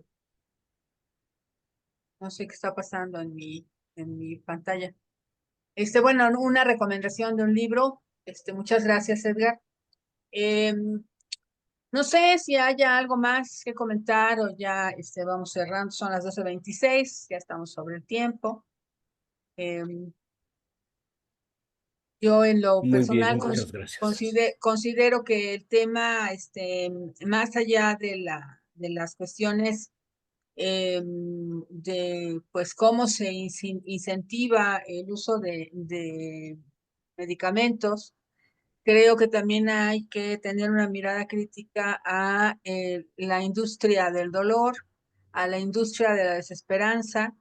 A: no sé qué está pasando en mi pantalla. Bueno, una recomendación de un libro. Muchas gracias, Edgar. No sé si haya algo más que comentar o ya vamos cerrando. Son las 12:26, ya estamos sobre el tiempo. Yo en lo
E: Muy bien,
A: personal
E: muchas gracias.
A: considero que el tema, más allá de las cuestiones de pues cómo se incentiva el uso de medicamentos, creo que también hay que tener una mirada crítica a la industria del dolor, a la industria de la desesperanza,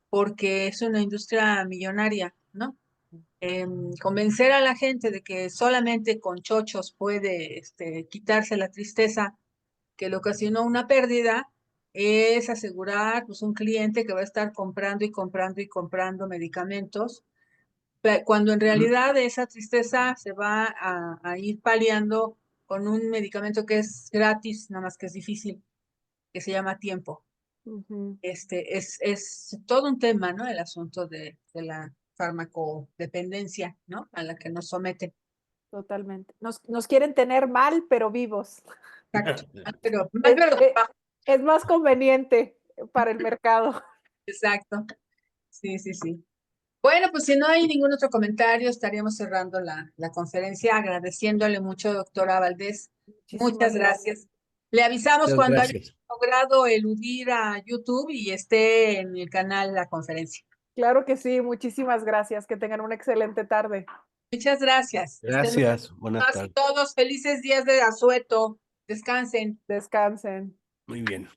A: porque es una industria millonaria, ¿no? Convencer a la gente de que solamente con chochos puede quitarse la tristeza que le ocasionó una pérdida, es asegurar pues, un cliente que va a estar comprando y comprando y comprando medicamentos, cuando en realidad esa tristeza se va a ir paliando con un medicamento que es gratis, nada más que es difícil, que se llama tiempo. Es todo un tema, ¿no? El asunto de la farmacodependencia, ¿no? A la que nos someten.
B: Totalmente. Nos quieren tener mal, pero vivos.
A: Exacto. Pero,
B: Es más conveniente para el mercado.
A: exacto. Sí, sí, sí. Bueno, pues si no hay ningún otro comentario, estaríamos cerrando la conferencia, agradeciéndole mucho, doctora Valdés. Muchas gracias. Le avisamos
E: Muchas
A: cuando haya
E: gracias.
A: logrado eludir a YouTube y esté en el canal la conferencia.
B: Claro que sí, muchísimas gracias. Que tengan una excelente tarde.
A: Muchas gracias.
E: Gracias. Buenas tardes.
A: Todos felices días de asueto. Descansen.
B: Descansen.
E: Muy bien.